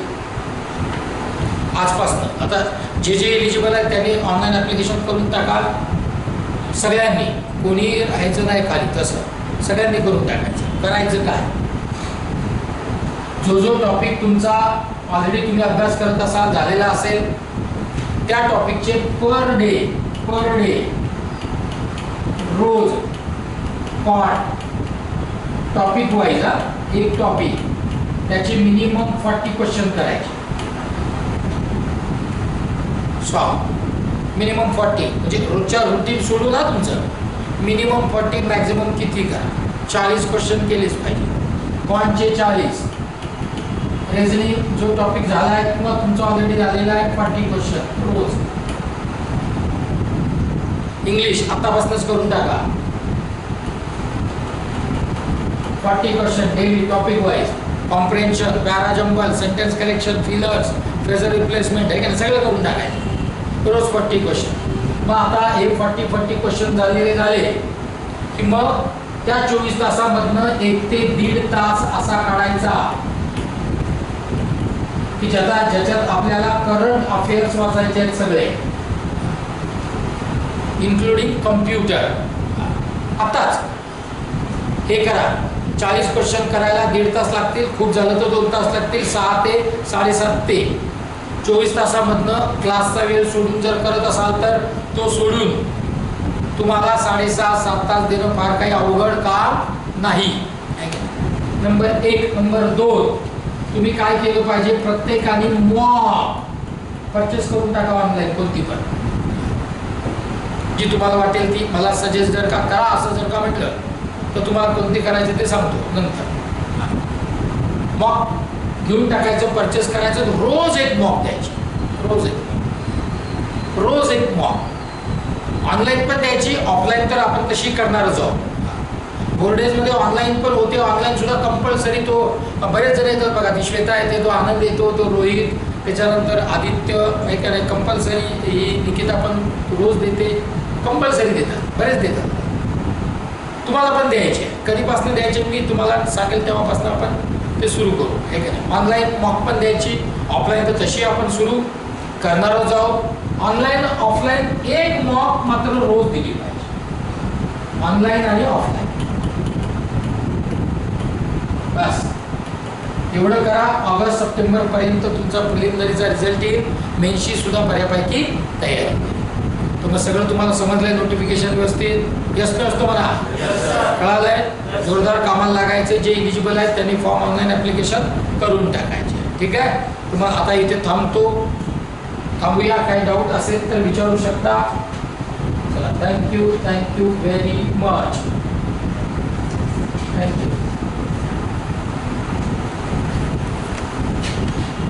आजपासनं. आता जे जे एलिजिबल आहेत त्यांनी ऑनलाईन ॲप्लिकेशन करून टाका सगळ्यांनी, कोणी राहायचं नाही खाली, तसं सगळ्यांनी करून टाकायचं. करायचं काय, जो जो टॉपिक तुमचा ऑलरेडी तुम्ही अभ्यास करत असाल, झालेला असेल, त्या टॉपिकचे पर डे रोज पार्ट, टॉपिक वाईज, एक टॉपिक त्याचे मिनिमम 40 क्वेश्चन करायचे. मिनिमम 40 म्हणजे रोजच्या रुटीन सोडून ना तुमचं मिनिमम 40, मॅक्झिमम किती करा, 40 क्वेश्चन केलेच पाहिजे. क्वांटचे 40, रिझनिंग जो टॉपिक झाला आहे किंवा तुमचा ऑलरेडी झालेला आहे 40 क्वेश्चन रोज. इंग्लिश आतापासूनच करून टाका, 40 question daily topic wise. Comprehension, para jumble, sentence collection, fillers, Fraser replacement हे सगळं करून टाकायचं रोज 40 क्वेश्चन. मग आता हे 40 क्वेश्चन झाले की मग त्या 24 तासामधनं 1 ते 1.5 तास असा काढायचा की ज्याच्यात आपल्याला करंट अफेअर्स वाचायचे आहेत सगळे, इन्क्लुडिंग कम्प्युटर. आताच हे करा, 40 क्वेश्चन करायला 1.5 तास लागतील, खूप झालं तर 2 तास लागतील. 6 ते 7:30 ते 24 तासामधनं क्लासचा वेळ सोडून जर करत असाल तर तो सोडून तुम्हाला 6.5-7 तास देणं फार काही अवघड काम नाही. नंबर 1. नंबर 2, तुम्ही काय केलं पाहिजे, प्रत्येकाने मॉक परचेस करून टाका ऑनलाईन, कोणती पण जी तुम्हाला वाटेल ती. मला सजेस्ट जर का करा असं जर का म्हटलं तर तुम्हाला कोणते करायचे ते सांगतो नंतर. मॉक घेऊन टाकायचं, परचेस करायचं, रोज एक मॉक द्यायची, रोज एक मॉक. ऑनलाईन पण द्यायची, ऑफलाईन तर आपण तशी करणारच आहोत. बोर्डेजमध्ये ऑनलाईन पण होते, ऑनलाईन सुद्धा कंपल्सरी. तो बरेच जण येतात बघा, ती श्वेता येते, तो आनंद येतो, तो रोहित, त्याच्यानंतर आदित्य, हे कंपल्सरी, ही निकिता पण रोज देते, कंपल्सरी देतात, बरेच देतात. तुम्हाला पण द्यायचे. कधीपासून द्यायचे मी तुम्हाला सांगेल तेव्हापासून आपण ते सुरू करू, हे का नाही. ऑनलाईन मॉक पण द्यायची, ऑफलाईन तर तशी आपण सुरू करणारच आहोत. ऑनलाईन ऑफलाईन एक मॉक मात्र रोज दिली पाहिजे, ऑनलाईन आणि ऑफलाईन. बस एवढं करा. ऑगस्ट सप्टेंबर पर्यंत तुमचा प्रिलिमिनरीचा रिझल्ट येईल. मेन्सची सुद्धा बऱ्यापैकी तयारी. तर मग सगळं तुम्हाला समजलंय. नोटिफिकेशन व्यवस्थित यस नसतो मला कळालंय. जोरदार कामाला लागायचे. जे इलिजिबल आहेत त्यांनी फॉर्म ऑनलाईन ॲप्लिकेशन करून टाकायचे. ठीक आहे. तर मग आता इथे थांबूया. काही डाऊट असेल तर विचारू शकता. चला, थँक्यू व्हेरी मच. थँक्यू.